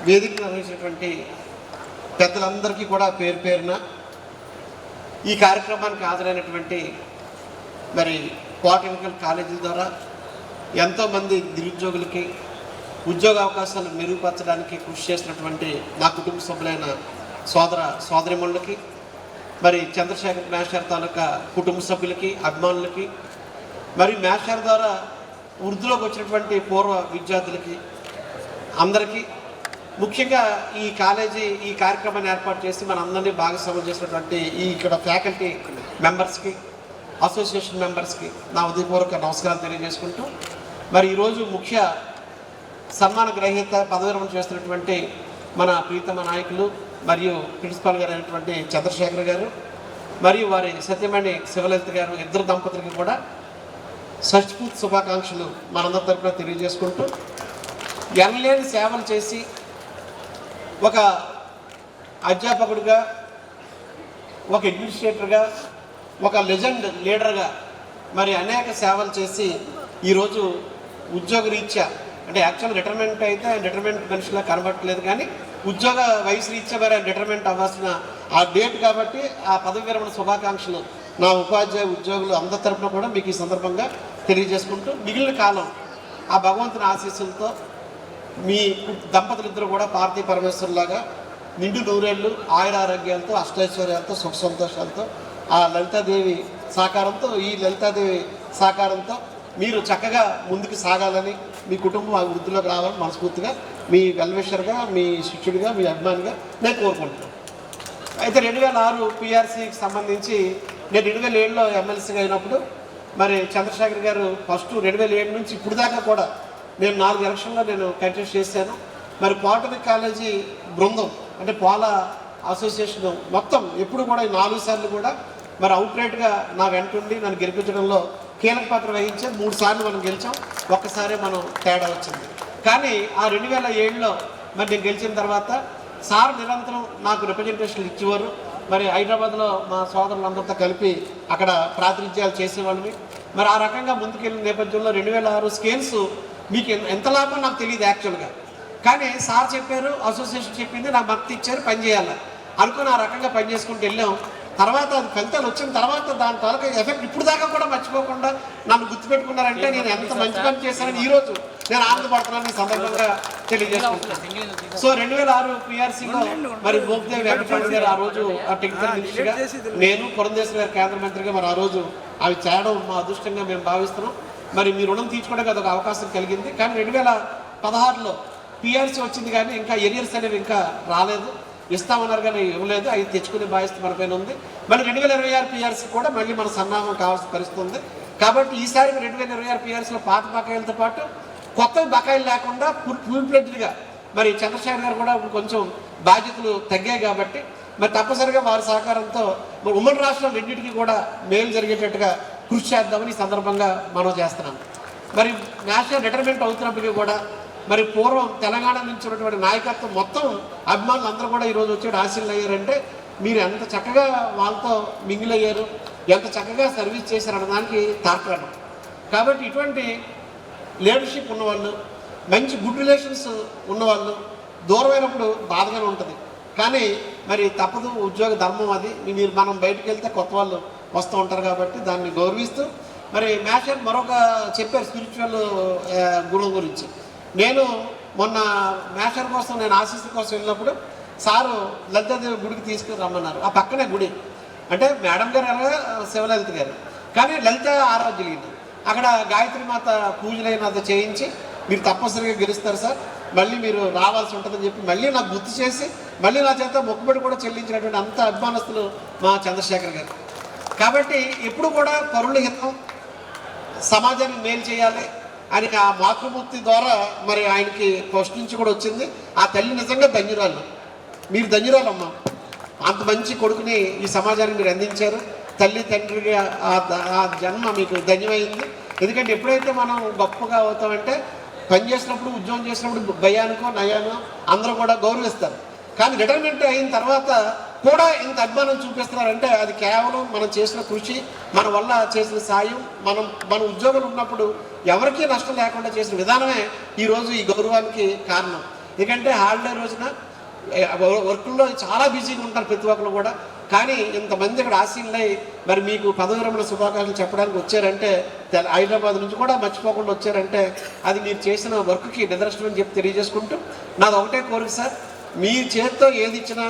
వేదిక నిర్వహించినటువంటి పెద్దలందరికీ కూడా పేరు పేరున ఈ కార్యక్రమానికి హాజరైనటువంటి మరి పాలిటెక్నికల్ కాలేజీల ద్వారా ఎంతోమంది నిరుద్యోగులకి ఉద్యోగ అవకాశాలు మెరుగుపరచడానికి కృషి చేసినటువంటి నా కుటుంబ సభ్యులైన సోదరిమణులకి, మరి చంద్రశేఖర్ మేషర్ తాలూకా కుటుంబ సభ్యులకి, అభిమానులకి, మరి మేషర్ ద్వారా వృద్ధిలోకి వచ్చినటువంటి పూర్వ విద్యార్థులకి అందరికీ, ముఖ్యంగా ఈ కార్యక్రమాన్ని ఏర్పాటు చేసి మన అందరినీ భాగస్వామ్యం చేసినటువంటి ఇక్కడ ఫ్యాకల్టీ మెంబర్స్కి, అసోసియేషన్ మెంబర్స్కి నా ఉదయపూర్వక నమస్కారాలు తెలియజేసుకుంటూ, మరి ఈరోజు ముఖ్య సన్మాన గ్రహీత పదవి విరమణ చేస్తున్నటువంటి మన ప్రీతమ నాయకులు మరియు ప్రిన్సిపాల్ గారు అయినటువంటి చంద్రశేఖర్ గారు మరియు వారి సత్యమణి శివలలిత గారు ఇద్దరు దంపతులకి కూడా షష్ఠపూర్తి శుభాకాంక్షలు మనందరి తరపున తెలియజేసుకుంటూ, ఎనలేని సేవలు చేసి ఒక అధ్యాపకుడిగా, ఒక అడ్మినిస్ట్రేటర్గా, ఒక లెజెండ్ లీడర్గా మరి అనేక సేవలు చేసి ఈరోజు ఉద్యోగ రీత్యా, అంటే యాక్చువల్ రిటైర్మెంట్ అయితే రిటైర్మెంట్ మనిషిలా కనబట్టలేదు, కానీ ఉద్యోగ వయసు రీత్యా మరి రిటైర్మెంట్ అవ్వాల్సిన ఆ డేట్ కాబట్టి ఆ పదవి విరమణ శుభాకాంక్షలు నా ఉపాధ్యాయ ఉద్యోగులు అందరి తరపున కూడా మీకు ఈ సందర్భంగా తెలియజేసుకుంటూ, మిగిలిన కాలం ఆ భగవంతుని ఆశీస్సులతో మీ దంపతులిద్దరూ కూడా పార్వతీ పరమేశ్వరులాగా నిండు నూరేళ్ళు ఆయురారోగ్యాలతో, అష్టైశ్వర్యాలతో, సుఖ సంతోషాలతో, ఆ లలితాదేవి సహకారంతో మీరు చక్కగా ముందుకు సాగాలని, మీ కుటుంబం ఆ వృద్ధిలోకి రావాలని మనస్ఫూర్తిగా మీ వెల్విషర్గా, మీ శిష్యుడిగా, మీ అభిమానిగా నేను కోరుకుంటున్నాను. అయితే 2006 పిఆర్సీకి సంబంధించి నేను 2007లో ఎమ్మెల్సీగా అయినప్పుడు మరి చంద్రశేఖర్ గారు ఫస్ట్ 2007 నుంచి ఇప్పుడు దాకా కూడా నేను 4 ఎలక్షన్లో నేను కంటెస్ట్ చేశాను. మరి పాలిటెక్నిక్ కాలేజీ బృందం అంటే పోల అసోసియేషన్ మొత్తం ఎప్పుడు కూడా ఈ 4 సార్లు కూడా మరి అవుట్రైట్గా నా వెంటుండి నన్ను గెలిపించడంలో కీలక పాత్ర వహించే 3 సార్లు మనం గెలిచాం, ఒక్కసారి మనం తేడా వచ్చింది. కానీ ఆ 2007లో మరి నేను గెలిచిన తర్వాత సార్ నిరంతరం నాకు రిప్రజెంటేషన్లు ఇచ్చేవారు. మరి హైదరాబాద్లో మా సోదరులందరితో కలిపి అక్కడ ప్రాతినిధ్యాలు చేసేవాళ్ళని. మరి ఆ రకంగా ముందుకెళ్ళిన నేపథ్యంలో 2006 స్కేల్స్ మీకు ఎంత లాభం నాకు తెలియదు యాక్చువల్గా, కానీ సార్ చెప్పారు, అసోసియేషన్ చెప్పింది, నాకు మద్దతు ఇచ్చారు, పని చేయాలి అనుకుని ఆ రకంగా పని చేసుకుంటూ వెళ్ళాం. తర్వాత అది ఫలితాలు వచ్చిన తర్వాత దాని తాలూకా ఎఫెక్ట్ ఇప్పుడు దాకా కూడా మర్చిపోకుండా నన్ను గుర్తుపెట్టుకున్నారంటే నేను ఎంత మంచి పని చేశానని ఈరోజు నేను ఆనందపడుతున్నాను ఈ సందర్భంగా తెలియజేసుకుంటున్నాను. సో 2006 పిఆర్సీలో మరి మోపిదేవి వెంకటరెడ్డి గారు ఆ రోజు టెక్నికల్ మినిస్టర్గా, నేను పురంధేశ్వరి గారి కేంద్ర మంత్రిగా మరి ఆ రోజు అవి చేయడం మా అదృష్టంగా మేము భావిస్తున్నాం. మరి మీ రుణం తీర్చుకోవడానికి అదొక అవకాశం కలిగింది. కానీ 2016లో పిఆర్సీ వచ్చింది, కానీ ఇంకా ఎరియర్స్ అనేవి ఇంకా రాలేదు. ఇస్తామన్నారు కానీ ఇవ్వలేదు. అవి తెచ్చుకునే బాధ్యత మన పైన ఉంది. మళ్ళీ 2026 పిఆర్సీ కూడా మళ్ళీ మన సన్నాహం కావాల్సిన పరిస్థితి ఉంది. కాబట్టి ఈసారి 2026 పిఆర్సీలో పాత బకాయిలతో పాటు కొత్త బకాయిలు లేకుండా ఫుల్ ఫ్లెడ్జ్డ్గా మరి చంద్రశేఖర్ గారు కూడా కొంచెం బాధ్యతలు తగ్గాయి కాబట్టి మరి తప్పనిసరిగా వారి సహకారంతో మరి ఉమ్మడి రాష్ట్రం రెండింటికి కూడా మేలు జరిగేటట్టుగా కృషి చేద్దామని ఈ సందర్భంగా మనం చేస్తున్నాం. మరి నేషనల్ రిటైర్మెంట్ అవుతున్నప్పటికీ కూడా మరి పూర్వం తెలంగాణ నుంచి ఉన్నటువంటి నాయకత్వం మొత్తం అభిమానులు అందరూ కూడా ఈరోజు వచ్చి ఆశీర్లు అయ్యారంటే మీరు ఎంత చక్కగా వాళ్ళతో మింగిల్ అయ్యారు, ఎంత చక్కగా సర్వీస్ చేశారన్న దానికి తార్కాణం. కాబట్టి ఇటువంటి లీడర్షిప్ ఉన్నవాళ్ళు, మంచి గుడ్ రిలేషన్స్ ఉన్నవాళ్ళు దూరమైనప్పుడు బాధగానే ఉంటుంది, కానీ మరి తప్పదు, ఉద్యోగ ధర్మం అది. మనం బయటకు వెళ్తే కొత్త వాళ్ళు వస్తూ ఉంటారు కాబట్టి దాన్ని గౌరవిస్తూ మరి మేషర్ మరొక చెప్పారు స్పిరిచువల్ గుణం గురించి. నేను మొన్న మేషర్ కోసం నేను ఆశీస్సు కోసం వెళ్ళినప్పుడు సారు లలితాదేవి గుడికి తీసుకుని రమ్మన్నారు. ఆ పక్కనే గుడి అంటే మేడం గారు అలాగా శివలలిత గారు, కానీ లలిత ఆరాధ్యులు అక్కడ గాయత్రి మాత పూజలైనంత చేయించి మీరు తప్పనిసరిగా గెలుస్తారు సార్, మళ్ళీ మీరు రావాల్సి ఉంటుందని చెప్పి మళ్ళీ నాకు గుర్తు చేసి మళ్ళీ నా చేత మొక్కుబడి కూడా చెల్లించినటువంటి అంత అభిమానస్తులు మా చంద్రశేఖర్ గారు. కాబట్టి ఎప్పుడు కూడా పరుల హితం, సమాజానికి మేలు చేయాలి అని ఆ మాతృమూర్తి ద్వారా మరి ఆయనకి ఫస్ట్ నుంచి కూడా వచ్చింది. ఆ తల్లి నిజంగా ధన్యురాలు, మీరు ధన్యురాలమ్మా. అంత మంచి కొడుకుని ఈ సమాజానికి మీరు అందించారు. తల్లి తండ్రిగా ఆ జన్మ మీకు ధన్యమైంది. ఎందుకంటే ఎప్పుడైతే మనం గొప్పగా అవుతామంటే పని చేసినప్పుడు, ఉద్యోగం చేసినప్పుడు భయానికో నయానో అందరూ కూడా గౌరవిస్తారు. కానీ రిటైర్మెంట్ అయిన తర్వాత కూడా ఇంత అభిమానం చూపిస్తున్నారంటే అది కేవలం మనం చేసిన కృషి, మన వల్ల చేసిన సాయం, మన ఉద్యోగులు ఉన్నప్పుడు ఎవరికీ నష్టం లేకుండా చేసిన విధానమే ఈరోజు ఈ గౌరవానికి కారణం. ఎందుకంటే హాలిడే రోజున వర్క్లో చాలా బిజీగా ఉంటారు ప్రతి ఒక్కరు కూడా, కానీ ఇంతమంది ఇక్కడ ఆశీనులై మరి మీకు పదవి విరమణ శుభాకాంక్షలు చెప్పడానికి వచ్చారంటే, హైదరాబాద్ నుంచి కూడా మర్చిపోకుండా వచ్చారంటే అది మీరు చేసిన వర్క్కి నిదర్శనం అని చెప్పి తెలియజేసుకుంటూ, నాది ఒకటే కోరిక సార్, మీ చేతితో ఏది ఇచ్చినా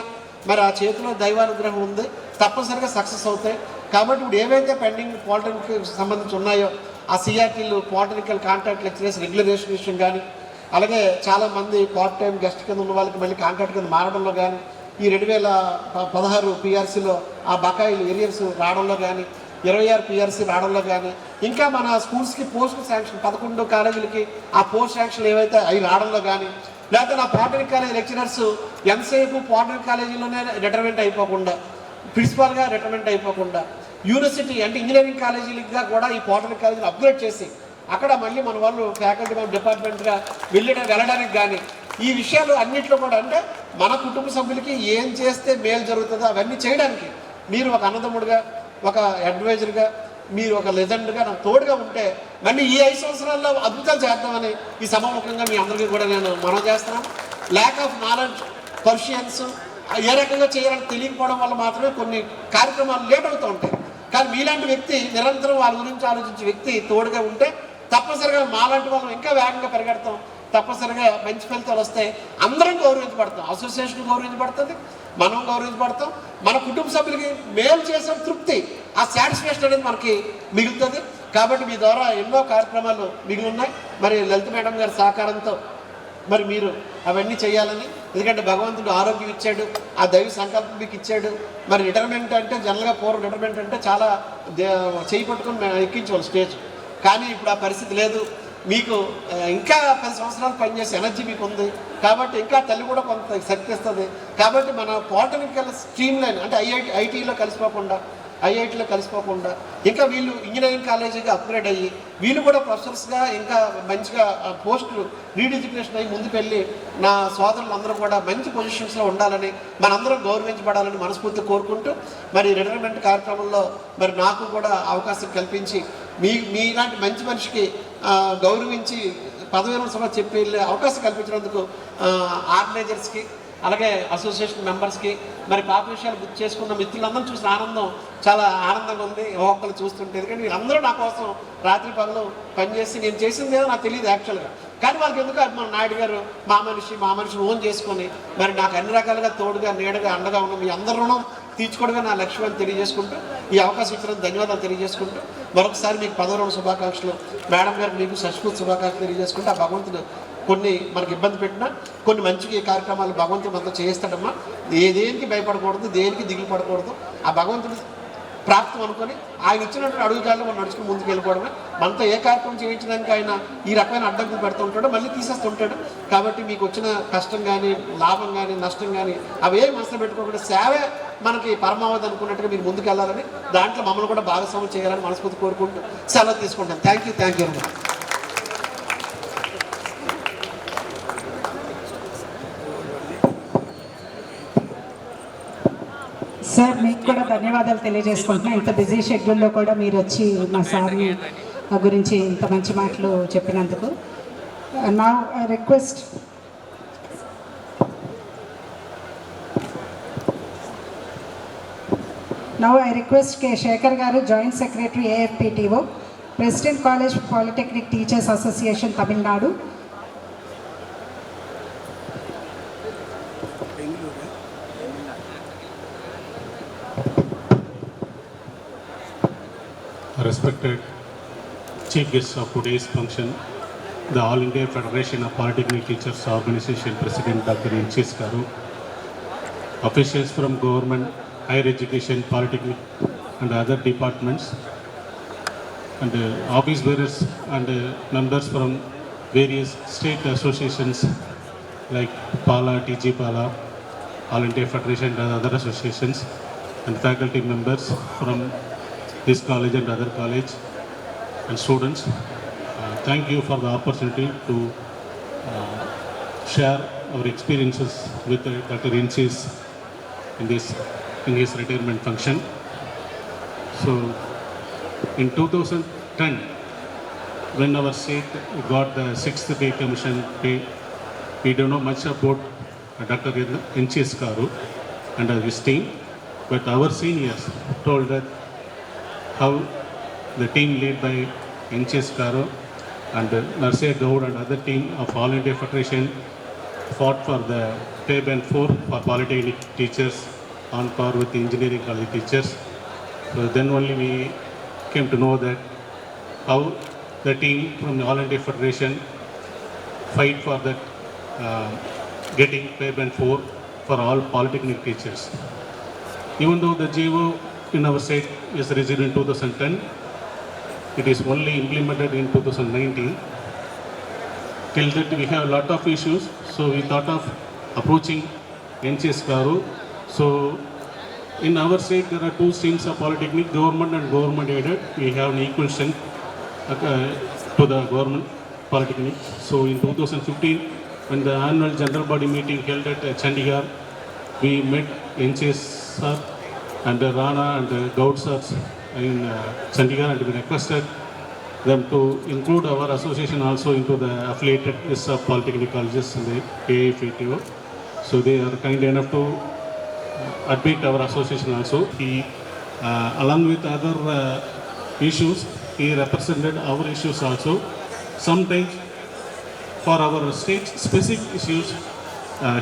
మరి ఆ చేతిలో దైవానుగ్రహం ఉంది, తప్పనిసరిగా సక్సెస్ అవుతాయి. కాబట్టి ఇప్పుడు ఏవైతే పెండింగ్ పాలిటెక్నిక్ సంబంధించి ఉన్నాయో ఆ సిఆర్టీలు, పాలిటెక్నికల్ కాంట్రాక్ట్ లెక్చరర్స్ రెగ్యులరేషన్ విషయం కానీ, అలాగే చాలామంది పార్ట్ టైం గెస్ట్ కింద ఉన్న వాళ్ళకి మళ్ళీ కాంట్రాక్ట్ కింద మారడంలో కానీ, ఈ 2016 పిఆర్సీలో ఆ బకాయిలు ఏరియర్స్ రావడంలో కానీ, 26 పిఆర్సీ రావడంలో కానీ, ఇంకా మన స్కూల్స్కి పోస్ట్ శాంక్షన్ 11 కాలేజీలకి ఆ పోస్ట్ శాంక్షన్ ఏవైతే అవి రావడంలో కానీ, లేకపోతే నా పాలిటెక్నిక్ కాలేజ్ లెక్చరర్స్ ఎంతసేపు పాలిటెక్నిక్ కాలేజీలోనే రిటైర్మెంట్ అయిపోకుండా, ప్రిన్సిపాల్గా రిటైర్మెంట్ అయిపోకుండా, యూనివర్సిటీ అంటే ఇంజనీరింగ్ కాలేజీలుగా కూడా ఈ పాలిటెక్నిక్ కాలేజీలు అప్గ్రేడ్ చేసి అక్కడ మళ్ళీ మన వాళ్ళు ఫ్యాకల్టీ డిపార్ట్మెంట్గా వెళ్ళడానికి కానీ, ఈ విషయాలు అన్నింటిలో కూడా అంటే మన కుటుంబ సభ్యులకి ఏం చేస్తే మేలు జరుగుతుందో అవన్నీ చేయడానికి మీరు ఒక అన్నదమ్ముడుగా, ఒక అడ్వైజర్గా, మీరు ఒక లెజెండ్గా నాకు తోడుగా ఉంటే మళ్ళీ ఈ 5 సంవత్సరాల్లో అద్భుతాలు చేద్దామని ఈ సభాముఖంగా మీ అందరికీ కూడా నేను మనవి చేస్తున్నాను. ల్యాక్ ఆఫ్ నాలెడ్జ్, పర్షియన్స్ ఏ రకంగా చేయాలని తెలియకపోవడం వల్ల మాత్రమే కొన్ని కార్యక్రమాలు లేట్ అవుతూ ఉంటాయి. కానీ మీలాంటి వ్యక్తి నిరంతరం వాళ్ళ గురించి ఆలోచించే వ్యక్తి తోడుగా ఉంటే తప్పనిసరిగా మాలాంటి వాళ్ళం ఇంకా వేగంగా పరిగెడతాం, తప్పనిసరిగా మంచి ఫలితాలు వస్తాయి. అందరం గౌరవించబడతాం, అసోసియేషన్ గౌరవించబడుతుంది, మనం గౌరవించబడతాం, మన కుటుంబ సభ్యులకి మేలు చేసిన తృప్తి, ఆ సాటిస్ఫాక్షన్ అనేది మనకి మిగులుతుంది. కాబట్టి మీ ద్వారా ఎన్నో కార్యక్రమాలు మిగిలి ఉన్నాయి. మరి లలిత మేడం గారి సహకారంతో మరి మీరు అవన్నీ చేయాలని, ఎందుకంటే భగవంతుడు ఆరోగ్యం ఇచ్చాడు, ఆ దైవ సంకల్పం మీకు ఇచ్చాడు. మరి రిటైర్మెంట్ అంటే జనరల్గా పూర్వం రిటైర్మెంట్ అంటే చాలా చేయి పట్టుకొని ఎక్కించేవాళ్ళు స్టేజ్, కానీ ఇప్పుడు ఆ పరిస్థితి లేదు. మీకు ఇంకా 10 సంవత్సరాలు పనిచేసే ఎనర్జీ మీకు ఉంది. కాబట్టి ఇంకా తల్లి కూడా కొంత శక్తి ఇస్తుంది. కాబట్టి మన పాలిటెక్నికల్ స్ట్రీమ్ లైన్ అంటే ఐటీలో కలిసిపోకుండా ఇంకా వీళ్ళు ఇంజనీరింగ్ కాలేజీగా అప్గ్రేడ్ అయ్యి వీళ్ళు కూడా ప్రొఫెసర్స్గా ఇంకా మంచిగా పోస్టులు రీడెజిగ్నేషన్ అయ్యి ముందుకు వెళ్ళి నా సోదరులందరూ కూడా మంచి పొజిషన్స్లో ఉండాలని, మనందరం గౌరవించబడాలని మనస్ఫూర్తి కోరుకుంటూ మరి రిటైర్మెంట్ కార్యక్రమంలో మరి నాకు కూడా అవకాశం కల్పించి మీలాంటి మంచి మనిషికి గౌరవించి పదవి విరమణ సభ చెప్పి వెళ్ళే అవకాశం కల్పించినందుకు ఆర్గనైజర్స్కి, అలాగే అసోసియేషన్ మెంబర్స్కి, మరి పాప విషయాలు గుర్తు చేసుకున్న మిత్రులందరూ చూసిన ఆనందం చాలా ఆనందంగా ఉంది ఒక్కొక్కరు చూస్తుంటే. ఎందుకంటే వీళ్ళందరూ నా కోసం రాత్రి పగలు పనిచేసి నేను చేసింది ఏదో నాకు తెలియదు యాక్చువల్గా, కానీ వాళ్ళకి ఎందుకు మన నాయుడు గారు మా మనిషి ఓన్ చేసుకొని మరి నాకు అన్ని రకాలుగా తోడుగా నీడగా అండగా ఉన్న మీ అందరి రుణం తీర్చుకోవడమే నా లక్ష్యం అని తెలియజేసుకుంటూ ఈ అవకాశం ఇచ్చిన ధన్యవాదాలు తెలియజేసుకుంటూ మరొకసారి మీకు 10వ రోజు శుభాకాంక్షలు, మేడం గారికి మీకు షష్ఠపూర్తి శుభాకాంక్షలు తెలియజేసుకుంటూ ఆ భగవంతుడు కొన్ని మనకి ఇబ్బంది పెట్టినా కొన్ని మంచి కార్యక్రమాలు భగవంతుడు మనతో చేయిస్తాడమ్మా. దేనికి భయపడకూడదు, దేనికి దిగులు పడకూడదు. ఆ భగవంతుడు ప్రాప్తం అనుకొని ఆయన ఇచ్చినటువంటి అడుగుజాల్లో మనం నడుచుకుని ముందుకు వెళ్ళిపోవడమే. మనతో ఏ కార్యక్రమం చేయించడానికి ఆయన ఈ రకమైన అడ్డంకులు పెడుతూ ఉంటాడో మళ్ళీ తీసేస్తుంటాడు. కాబట్టి మీకు వచ్చిన కష్టం కానీ, లాభం కానీ, నష్టం కానీ అవే మనసులో పెట్టుకోకుండా సేవే మనకి పరమావధి అనుకున్నట్టుగా మీరు ముందుకు వెళ్ళాలని, దాంట్లో మమ్మల్ని కూడా భాగస్వామ్యం చేయాలని మనస్ఫూర్తి కోరుకుంటూ సెలవు తీసుకుంటాను. Thank you very much. Sir మీకు కూడా ధన్యవాదాలు తెలియజేసుకుంటున్నాను. ఇంత బిజీ షెడ్యూల్లో కూడా మీరు వచ్చి మా సార్ని గురించి ఇంత మంచి మాటలు చెప్పినందుకు. నా రిక్వెస్ట్ కె శేఖర్ గారు, joint secretary AFPTO, president college polytechnic teachers association Tamil Nadu. Respected Chief Guests of today's function, the All India Federation of Polytechnic Teachers Organization President Dr. N.C. Garu, officials from government, higher education, polytechnic and other departments, and office bearers and members from various state associations like PALA, TG PALA, All India Federation and other associations, and faculty members from this college and other college and students. Thank you for the opportunity to share our experiences with Dr. Insis in this in his retirement function. So in 2010, when our state got the 6th pay commission pay, we don't know much about Dr. N.C.S. Karu and his team, but our seniors told that how the team led by N.C.S. Karu and Narsiya Gaud and other team of All India Federation fought for the pay band 4 for polytechnic teachers on par with the engineering college teachers. So then only we came to know that how the team from the All India Federation fight for that getting pay band 4 for all polytechnic teachers. Even though the GO in our state is registered in 2010, it is only implemented in 2019. Till that we have a lot of issues, so we thought of approaching N.C.S. Karu. So in our state there are two streams of polytechnic, government and government aided. We have an equal strength to the government polytechnic. So in 2015, when the annual general body meeting held at Chandigarh, we met N.C.S. sir and Rana and Gaud sirs in Chandigarh, and we requested them to include our association also into the affiliated list of polytechnic colleges in the AIFTO. So they are kind enough to admit our association also. He, along with other issues, he represented our issues also. Sometimes for our state specific issues,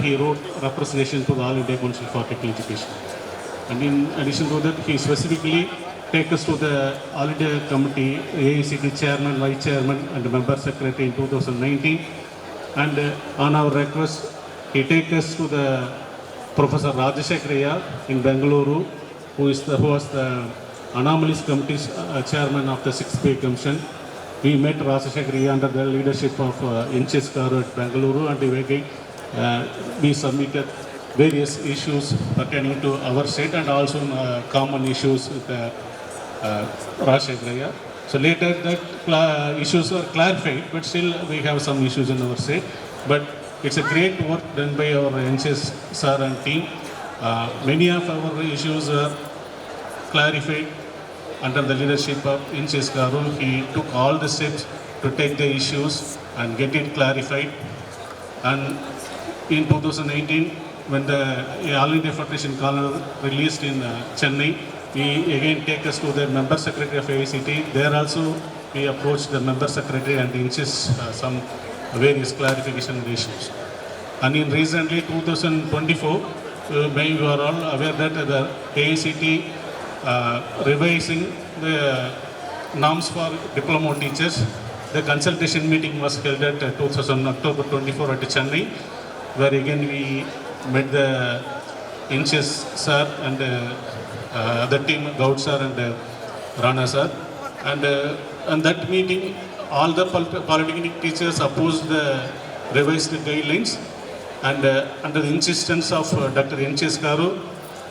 he wrote representation to the All India Council for Technical Education. And in addition to that, he specifically take us to the All India Committee, AICT Chairman, Vice Chairman and Member Secretary in 2019. And on our request, he take us to the Professor Rajashekharaya in Bengaluru, who was the Anomalies Committee's Chairman of the 6th Pay Commission. We met Rajashekharaya under the leadership of N.C.S. Karu at Bengaluru, and we submitted various issues pertaining to our state and also common issues with Rajashekharaya. So later that issues are clarified, but still we have some issues in our state. But it's a great work done by our N.C.S. sir and team. Many of our issues are clarified under the leadership of N.C.S. Karu. He took all the steps to take the issues and get it clarified. And in 2019, when the All India Federation College released in Chennai, we again take us to the member secretary of AICT. There also we approached the member secretary and insist some various clarification issues. And in recently 2024, maybe you are all aware that the AICT revising the norms for diploma teachers. The consultation meeting was held at October 24 at Chennai, where again we met the N.C.S. sir and the team, Gaud sir and Rana sir. And that meeting, all the polytechnic teachers opposed the revised guidelines, and under the insistence of Dr. N.C.S. Karu,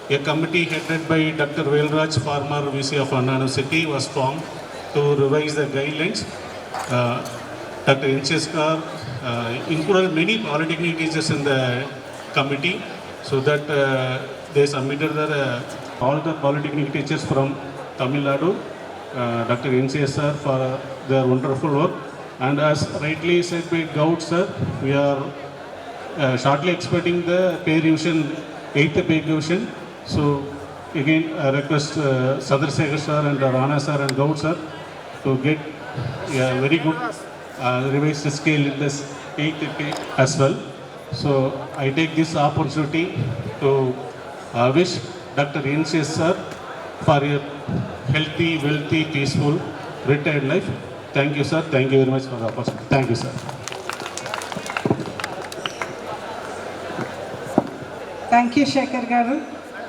a committee headed by Dr. Velraj, former VC of Anna University, was formed to revise the guidelines. Dr. N.C.S. Karu included many polytechnic teachers in the committee, so that they submitted all the polytechnic teachers from Tamil Nadu, Dr. N.C.S. sir, for their wonderful work. And as rightly said by Gaud sir, we are shortly expecting the pay revision, 8th pay revision. So again, I request Chandrasekhar sir and Rana sir and Gaud sir to get a very good revised scale in this 8th pay as well. So I take this opportunity to wish Dr. N.C.S. sir for a healthy, wealthy, peaceful, retired life. Thank you, sir. Thank you very much for the opportunity. Thank you, sir. Thank you, Shekhar Garu,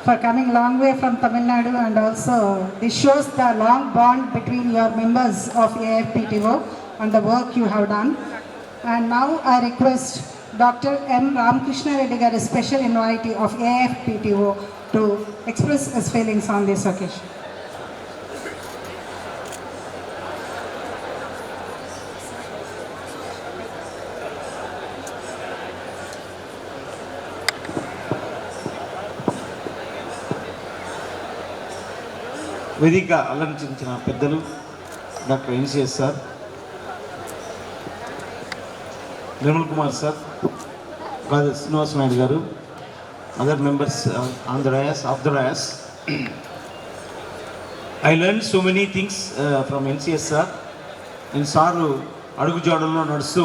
for coming long way from Tamil Nadu, and also this shows the long bond between your members of AIFPTO and the work you have done. And now I request Dr. M. Ramakrishna Reddy Garu, special invitee of AIFPTO, to express his feelings on this occasion. వేదిక అలంకరించిన పెద్దలు doctor NCS sir, Nirmal Kumar sir, father Srinivas Naidu గారు, other members on the dias, of the dias. I learned so many things from NCS sir. నేను sir అడుగుజాడల్లో నడుస్తూ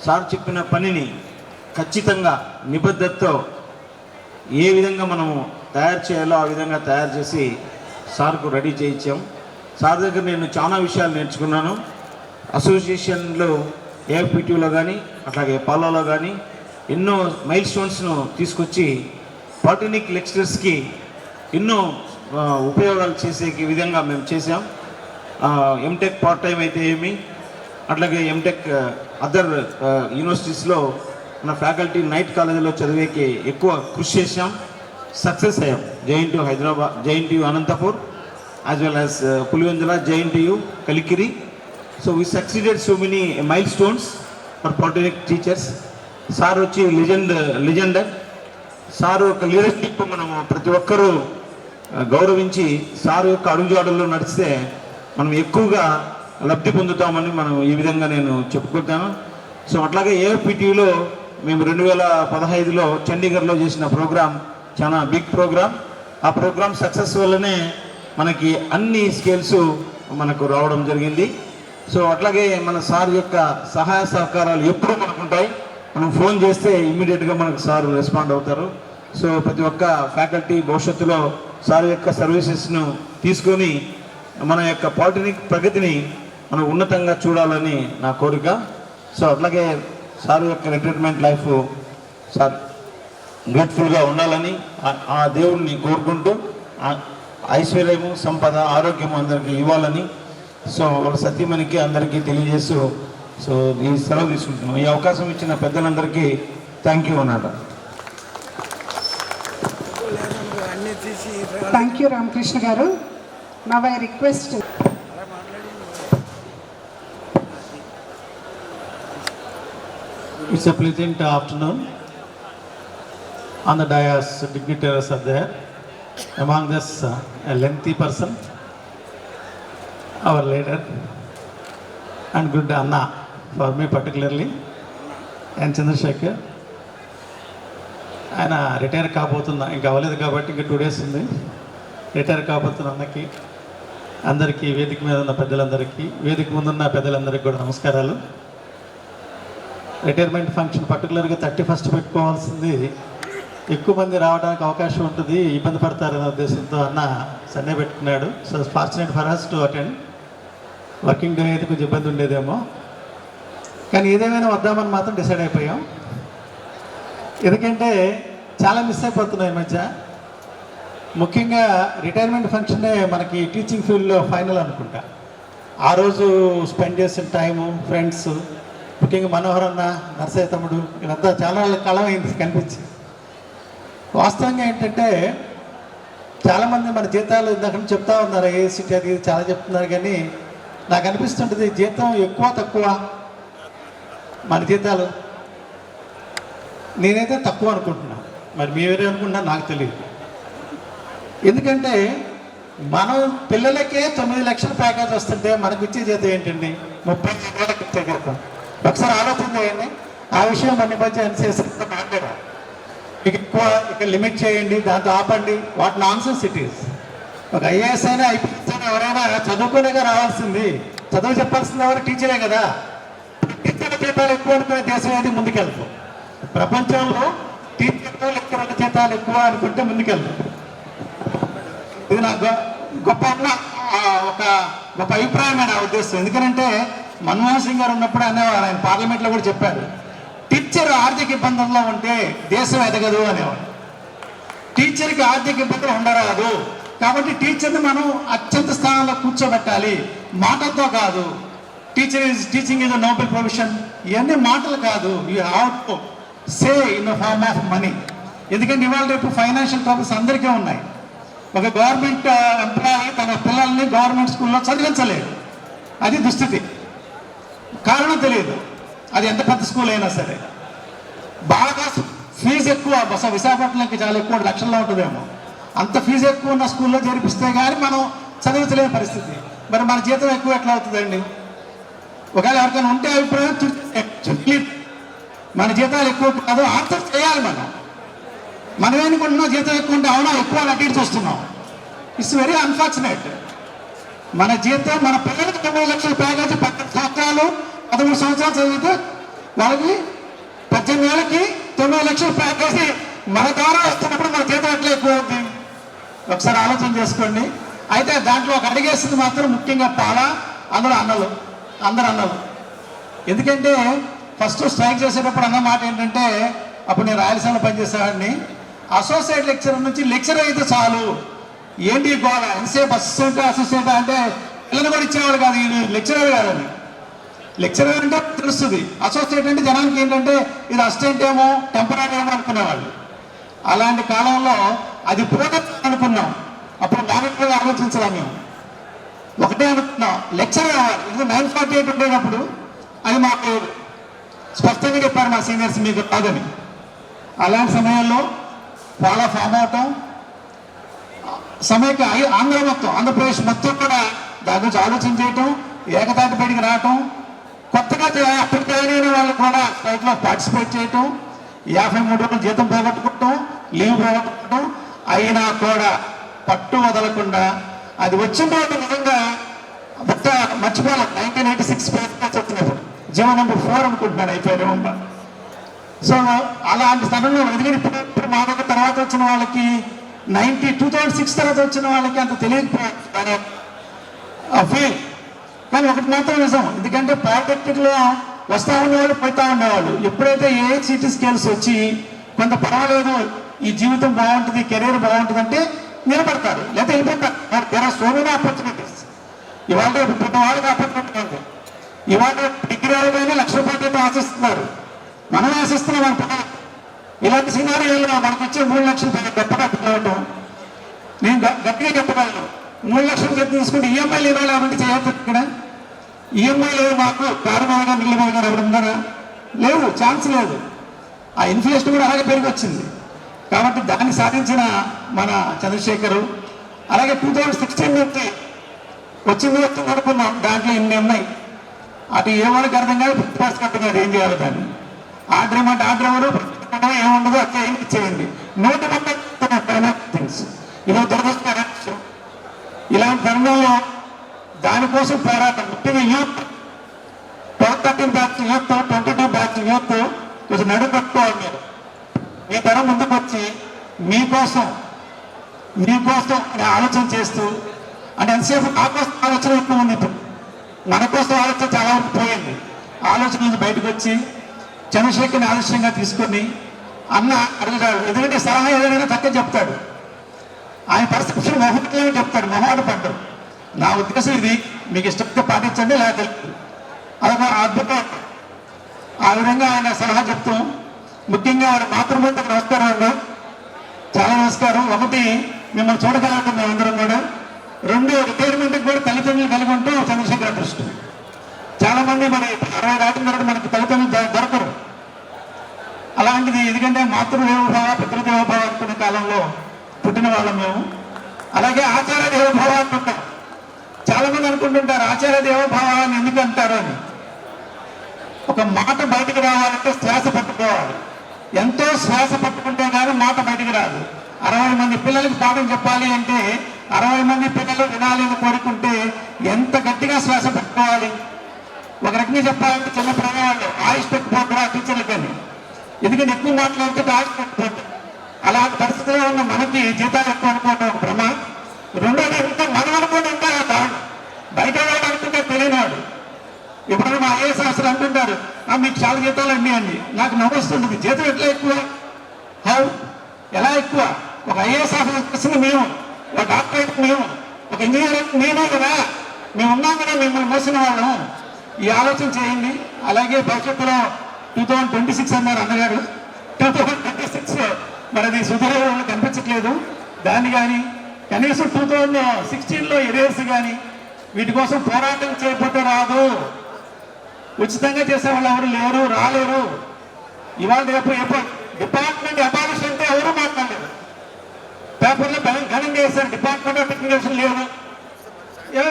sir చెప్పిన పనిని ఖచ్చితంగా నిబద్ధతతో ఏ విధంగా మనము తయారు చేయాలో ఆ విధంగా తయారు చేసి సార్కు రెడీ చేయించాం. సార్ దగ్గర నేను చాలా విషయాలు నేర్చుకున్నాను. అసోసియేషన్లో ఏఎఫ్పిటీలో కానీ అట్లాగే పాలోలో కానీ ఎన్నో మైల్ స్టోన్స్ను తీసుకొచ్చి పాలిటెక్నిక్ లెక్చరర్స్కి ఎన్నో ఉపయోగాలు చేసే విధంగా మేము చేసాం. ఎంటెక్ పార్ట్ టైం అయితే ఏమి, అట్లాగే ఎంటెక్ అదర్ యూనివర్సిటీస్లో మన ఫ్యాకల్టీ నైట్ కాలేజీలో చదివేకి ఎక్కువ కృషి చేసాం, సక్సెస్ అయ్యాం. JNTU Hyderabad, JNTU Anantapur, as well as Pulivendula, JNTU Kalikiri. So we succeeded so many mile stones for polytechnic teachers. Sir వచ్చి లిజెండర్. సార్ యొక్క లీడర్షిప్ మనము ప్రతి ఒక్కరూ గౌరవించి సార్ యొక్క అడుగుజాడల్లో నడిస్తే మనం ఎక్కువగా లబ్ధి పొందుతామని మనం ఈ విధంగా నేను చెప్పుకుంటాను. సో అట్లాగే ఏఎఫ్పిటీలో మేము 2015లో చండీగఢ్లో చేసిన ప్రోగ్రాం చాలా బిగ్ ప్రోగ్రామ్. ఆ ప్రోగ్రామ్ సక్సెస్ వల్లనే మనకి అన్ని స్కేల్స్ మనకు రావడం జరిగింది. సో అట్లాగే మన సార్ యొక్క సహాయ సహకారాలు ఎప్పుడూ మనకు ఉంటాయి. మనం ఫోన్ చేస్తే ఇమ్మీడియట్గా మనకు సార్ రెస్పాండ్ అవుతారు. సో ప్రతి ఒక్క ఫ్యాకల్టీ భవిష్యత్తులో సార్ యొక్క సర్వీసెస్ను తీసుకొని మన యొక్క పాలిటెక్నిక్ ప్రగతిని మనం ఉన్నతంగా చూడాలని నా కోరిక. సో అట్లాగే సార్ యొక్క రిటైర్మెంట్ లైఫ్ సార్ గ్రేట్ఫుల్గా ఉండాలని ఆ దేవుడిని కోరుకుంటూ ఐశ్వర్యము, సంపద, ఆరోగ్యము అందరికీ ఇవ్వాలని సో వాళ్ళ సత్యమనికి అందరికీ తెలియజేస్తూ సో ఈ సెలవు తీసుకుంటున్నాం. ఈ అవకాశం ఇచ్చిన పెద్దలందరికీ థ్యాంక్ యూ అన్నమాట. థ్యాంక్ యూ రామకృష్ణ గారు. Now I request It's a pleasant afternoon. On the dais, dignitaries are there. Among us, a lengthy person, our leader, and good Anna, for me particularly, and Chandrasekhar. ఆయన retire కాబోతున్నా, ఇంకా అవ్వలేదు కాబట్టి ఇంకా 2 days ఉంది. Retire కాబోతున్న అన్నకి, అందరికీ, వేదిక మీద ఉన్న పెద్దలందరికీ, వేదిక ముందున్న పెద్దలందరికీ కూడా నమస్కారాలు. రిటైర్మెంట్ ఫంక్షన్ పర్టికులర్గా 31st పెట్టుకోవాల్సింది, ఎక్కువ మంది రావడానికి అవకాశం ఉంటుంది, ఇబ్బంది పడతారనే ఉద్దేశంతో అన్న సండే పెట్టుకున్నాడు. So fortunate for us to attend. Working day అయితే కొంచెం ఇబ్బంది ఉండేదేమో, కానీ ఏదేమైనా వద్దామని మాత్రం డిసైడ్ అయిపోయాం. ఎందుకంటే చాలా మిస్ అయిపోతున్నాయి ఈ మధ్య. ముఖ్యంగా రిటైర్మెంట్ ఫంక్షనే మనకి టీచింగ్ ఫీల్డ్లో ఫైనల్ అనుకుంటా. ఆ రోజు స్పెండ్ చేసిన టైము, ఫ్రెండ్స్, ముఖ్యంగా మనోహర్ అన్న, నర్సయ్య తమ్ముడు, ఇదంతా చాలా కళమైంది కనిపించి. వాస్తవంగా ఏంటంటే చాలామంది మన జీతాలు ఇందాక నుంచి చెప్తా ఉన్నారు, ఏసీటీ అది చాలా చెప్తున్నారు, కానీ నాకు అనిపిస్తుంటుంది జీతం ఎక్కువ తక్కువ మన జీతాలు. నేనైతే తక్కువ అనుకుంటున్నాను, మరి మీరే అనుకుంటున్నా నాకు తెలియదు. ఎందుకంటే మనం పిల్లలకే 9 లక్షల ప్యాకేజ్ వస్తుంటే మనకు ఇచ్చే జీతం ఏంటండి? 35,000 ఇచ్చే జీతం. ఒకసారి ఆలోచన చేయండి. ఆ విషయం మన మధ్య అనుసరిస్తే మాట్లాడారు. ఇక ఎక్కువ ఇక లిమిట్ చేయండి, దాంతో ఆపండి, వాట్ నాన్సెన్స్ ఇట్ ఈస్. ఒక ఐఏఎస్ అయినా ఐపీఎస్ అయినా ఎవరైనా చదువుకునేగా రావాల్సింది, చదువు చెప్పాల్సింది ఎవరు? టీచరే కదా. టీచర్ల జీతాలు ఎక్కువ అనుకునే దేశం ఏది ముందుకెళ్తాం. ప్రపంచంలో టీచర్లు లెక్కల జీతాలు ఎక్కువ అనుకుంటే ముందుకెళ్తాం. ఇది నా గొప్ప గొప్ప అభిప్రాయమే నా ఉద్దేశం. ఎందుకంటే మన్మోహన్ సింగ్ గారు ఉన్నప్పుడు అనేవారు, ఆయన పార్లమెంట్లో కూడా చెప్పారు, టీచర్ ఆర్థిక ఇబ్బందుల్లో ఉంటే దేశం ఎదగదు అనేవాడు. టీచర్కి ఆర్థిక ఇబ్బందులు ఉండరాదు, కాబట్టి టీచర్ని మనం అత్యంత స్థానంలో కూర్చోబెట్టాలి, మాటలతో కాదు. Teaching is a noble profession. ఇవన్నీ మాటలు కాదు, you have to say in the form of money. ఎందుకంటే ఇవాళ రేపు ఫైనాన్షియల్ ట్రబుల్స్ అందరికీ ఉన్నాయి. ఒక గవర్నమెంట్ ఎంప్లాయీ తన పిల్లల్ని గవర్నమెంట్ స్కూల్లో చదివించలేదు, అది దుస్థితి. కారణం తెలియదు, అది ఎంత పెద్ద స్కూల్ అయినా సరే. బాగా ఫీజు ఎక్కువ, బహుశా విశాఖపట్నంకి చాలా ఎక్కువ, లక్షల్లో ఉంటుందేమో. అంత ఫీజు ఎక్కువ ఉన్న స్కూల్లో చేర్పిస్తే కానీ మనం చదవలేని పరిస్థితి. మరి మన జీతం ఎక్కువ ఎట్లా అవుతుందండి? ఒకవేళ ఎవరికైనా ఉంటే అభిప్రాయం మన జీతాలు ఎక్కువ కాదు, ఆన్సర్ చేయాలి. మనం ఏమనుకుంటున్నాం, జీతం ఎక్కువ ఉంటే అవునా ఎక్కువ అటు ఇటు చూస్తున్నాం. It's very unfortunate. మన జీతం మన పిల్లలకి 9 లక్షల ప్యాకేజ్ 18 సంవత్సరాలు 13 సంవత్సరాలు చదివితే వాళ్ళకి 18 ఏళ్ళకి 9 లక్షల ప్యాకేజీ మన ద్వారా వస్తున్నప్పుడు మన జీతం ఎట్లా ఎక్కువ అవుతుంది? ఒకసారి ఆలోచన చేసుకోండి. అయితే దాంట్లో ఒక అడిగేసింది మాత్రం ముఖ్యంగా అందరూ అన్నలు. ఎందుకంటే ఫస్ట్ స్ట్రైక్ చేసేటప్పుడు అన్న మాట ఏంటంటే, అప్పుడు నేను రాయలసీమలో పనిచేసేవాడిని, అసోసియేట్ లెక్చరర్ నుంచి లెక్చరర్ అయితే చాలు, ఏంటి గోళ ఎంతసేపు అసోసియేట్ అంటే పిల్లలు కూడా ఇచ్చేవాళ్ళు కాదు, ఇది లెక్చరర్ కాదని. లెక్చరర్ అంటే తెలుస్తుంది, అసోసియేట్ అంటే జనానికి ఏంటంటే ఇది అసిస్టెంట్ ఏమో టెంపరీ ఏమో అనుకునేవాళ్ళు. అలాంటి కాలంలో అది పోతే అనుకున్నాం. అప్పుడు మేనేజ్మెంట్ ఆలోచించలేము మేము, ఒకటే అనుకున్నాం లెక్చరర్ కావాలి. ఇది 948 ఉండేటప్పుడు అది మాకు స్పష్టంగా చెప్పారు మా సీనియర్స్, మీకు కాదని. అలాంటి సమయంలో చాలా ఫామ్ అవటం, సమయకి ఆంధ్రప్రదేశ్ మొత్తం కూడా దాని గురించి ఆలోచన చేయటం, ఏకతాటి బయటికి రావటం, కొత్తగా అప్పటికి అయిన వాళ్ళు కూడా స్ట్రైక్లో పార్టిసిపేట్ చేయటం, 53 రోజులు జీతం పోగొట్టుకోవటం, లీవ్ పోగొట్టుకోవటం, అయినా కూడా పట్టు వదలకుండా అది వచ్చిన తర్వాత నిజంగా మర్చిపోవాలి. 1986 వచ్చినప్పుడు జీవో నెంబర్ 4 అనుకుంటున్నాను అయిపోయారు. సో అలాంటి స్థలంలో ఎందుకంటే ఇప్పుడు మా దగ్గర తర్వాత వచ్చిన వాళ్ళకి 2006 తర్వాత వచ్చిన వాళ్ళకి అంత తెలియకపోవచ్చు ఫీల్. కానీ ఒకటి మాత్రం నిజం, ఎందుకంటే పాలిటెక్నిక్లో వస్తూ ఉండేవాళ్ళు పోతూ ఉండేవాళ్ళు. ఎప్పుడైతే AICTE స్కేల్స్ వచ్చి కొంత పర్వాలేదు, ఈ జీవితం బాగుంటుంది, కెరీర్ బాగుంటుంది అంటే నిలబడతారు, లేదా వెళ్ళిపోతారు. There are so many opportunities. ఇవాళ ప్రతి వాళ్ళకి ఆపర్చునిటీ ఉంది. ఇవాళ డిగ్రీ అవగానే ₹1,00,000 ఆశిస్తున్నారు, మనం ఆశిస్తున్నాం మన పిల్లలు. ఇలాంటి సినారియోలో మనకు వచ్చే 3 లక్షలు గొప్పగట్టుకోవటం, నేను గట్టిగా చెప్పగలను. 3 లక్షలు చెప్పి తీసుకుంటే ఈఎంఐలు ఇవ్వాలి కాబట్టి చేయొచ్చు. ఇక్కడ ఈఎంఐలు మాకు కారణంగా నిలబడిన ఎవరు ఉన్నారా? లేవు, ఛాన్స్ లేదు. ఆ ఇన్ఫ్లేషన్ కూడా అలాగే పెరిగి వచ్చింది. కాబట్టి దాన్ని సాధించిన మన చంద్రశేఖరు, అలాగే 2016 నుంచి వచ్చింది అనుకున్నాం, దాంట్లో ఇన్ని ఉన్నాయి. అటు ఏ వాళ్ళకి అర్థం కాదు, ఫిక్స్ కట్టున్నారు ఏం చేయాలి దాన్ని. ఆర్డర్ ఏమంటే ఆర్డర్ ఎవరు ఏముండదు అట్లా ఏం చేయండి. 100 థింగ్స్ ఇలా దురదృష్టకర. ఇలాంటి తరుణంలో దానికోసం పోరాటం ముఖ్యంగా youth, 13 batch youth, 22 batch youth కొంచెం నడుపెట్టుకోవాలి. మీరు మీ తరం ముందుకు వచ్చి మీకోసం ఆలోచన చేస్తూ, అంటే ఎంతసేపు నా కోసం ఆలోచన ఎక్కువ ఉంది, ఇప్పుడు మన కోసం ఆలోచన చాలా వరకు పోయింది. ఆలోచన నుంచి బయటకు వచ్చి చంద్రశేఖర్ని ఆదర్శంగా తీసుకొని అన్న అడుగుతాడు. ఎందుకంటే సలహా ఏదైనా చక్కగా చెప్తాడు, ఆయన పర్సెప్షన్ మొహమాటమే చెప్తాడు, మొహమాట పడ్డాడు. నా ఉద్దేశం ఇది, మీకు ఇష్టంగా పాటించండి లేదా అదొక అద్భుతం. ఆ విధంగా ఆయన సలహా చెప్తాం. ముఖ్యంగా వారి మాతృమూర్తికి నమస్కారం అండి, చాలా నమస్కారం. ఒకటి, మిమ్మల్ని చూడగలుగుతాం మేమందరం కూడా. 2, రిటైర్మెంట్కి కూడా తల్లిదండ్రులు కలిగి ఉంటూ చంద్రశేఖర్ అదృష్టం. చాలా మంది మరి 60 దాటిన తర్వాత మనకి తల్లిదండ్రులు దొరకరు. అలాంటిది ఎందుకంటే మాతృదేవోభావ పితృదేవోభావ అనుకునే కాలంలో పుట్టిన వాళ్ళం మేము. అలాగే ఆచార దేవోభావ అంటుంటాం. చాలా మంది అనుకుంటుంటారు ఆచార దేవోభావ అని ఎందుకు అంటారు అని. ఒక మాట బయటకు రావాలంటే శ్వాస పట్టుకోవాలి. ఎంతో శ్వాస పట్టుకుంటే కానీ మాట బయటకు రాదు. 60 మంది పిల్లలకి పాఠం చెప్పాలి అంటే 60 మంది పిల్లలు వినాలి అని కోరుకుంటే ఎంత గట్టిగా శ్వాస పట్టుకోవాలి. ఒక రకంగా చెప్పాలంటే చిన్న ప్రమాణాలు ఆయుష్ పెట్టుకోకుండా టీచర్లు కానీ, ఎందుకంటే ఎక్కువ మాట్లాడితే ఆయుష్ పెట్టుకోవద్దు. అలాంటి పరిస్థితిలో ఉన్న మనకి జీతాలు ఎక్కువ అనుకోవడం ఒక భ్రమ. రెండోది ఇంకా మనం అనుకుంటే ఇంకా దారుణం, బయట వాడు అనుకుంటే తెలియనివాడు. ఎప్పుడైనా మా ఐఏఎస్ ఆఫీసర్ అంటుంటారు మీకు చాలా జీతాలు అండి అని. నాకు నవ్వుస్తుంటుంది, జీతం ఎట్లా ఎక్కువ, హౌ, ఎలా ఎక్కువ? ఒక ఐఏఎస్ ఆఫీసర్ చేసింది మేము, ఒక డాక్టరేట్ మేము, ఒక ఇంజనీర్ మేమే కదా, మేము ఉన్నాం కదా, మిమ్మల్ని మోసిన వాళ్ళం. ఈ ఆలోచన చేయండి. అలాగే భవిష్యత్తులో 2026 అన్నారు అన్నగారు, 2026 మరి అది సుదీర్ఘంగా కనిపించట్లేదు. దాన్ని కానీ కనీసం 2016లో ఎరేర్స్ కానీ వీటి కోసం పోరాటం చేయకపోతే రాదు. ఉచితంగా చేసేవాళ్ళు ఎవరు లేరు, రాలేరు. ఇవాళ రేపు డిపార్ట్మెంట్ అబాలిష్ అంటే ఎవరు మాట్లాడలేదు. పేపర్లో ఘనంగా వేశారు, డిపార్ట్మెంట్ ఆఫ్ ఎడ్యుకేషన్ లేదు.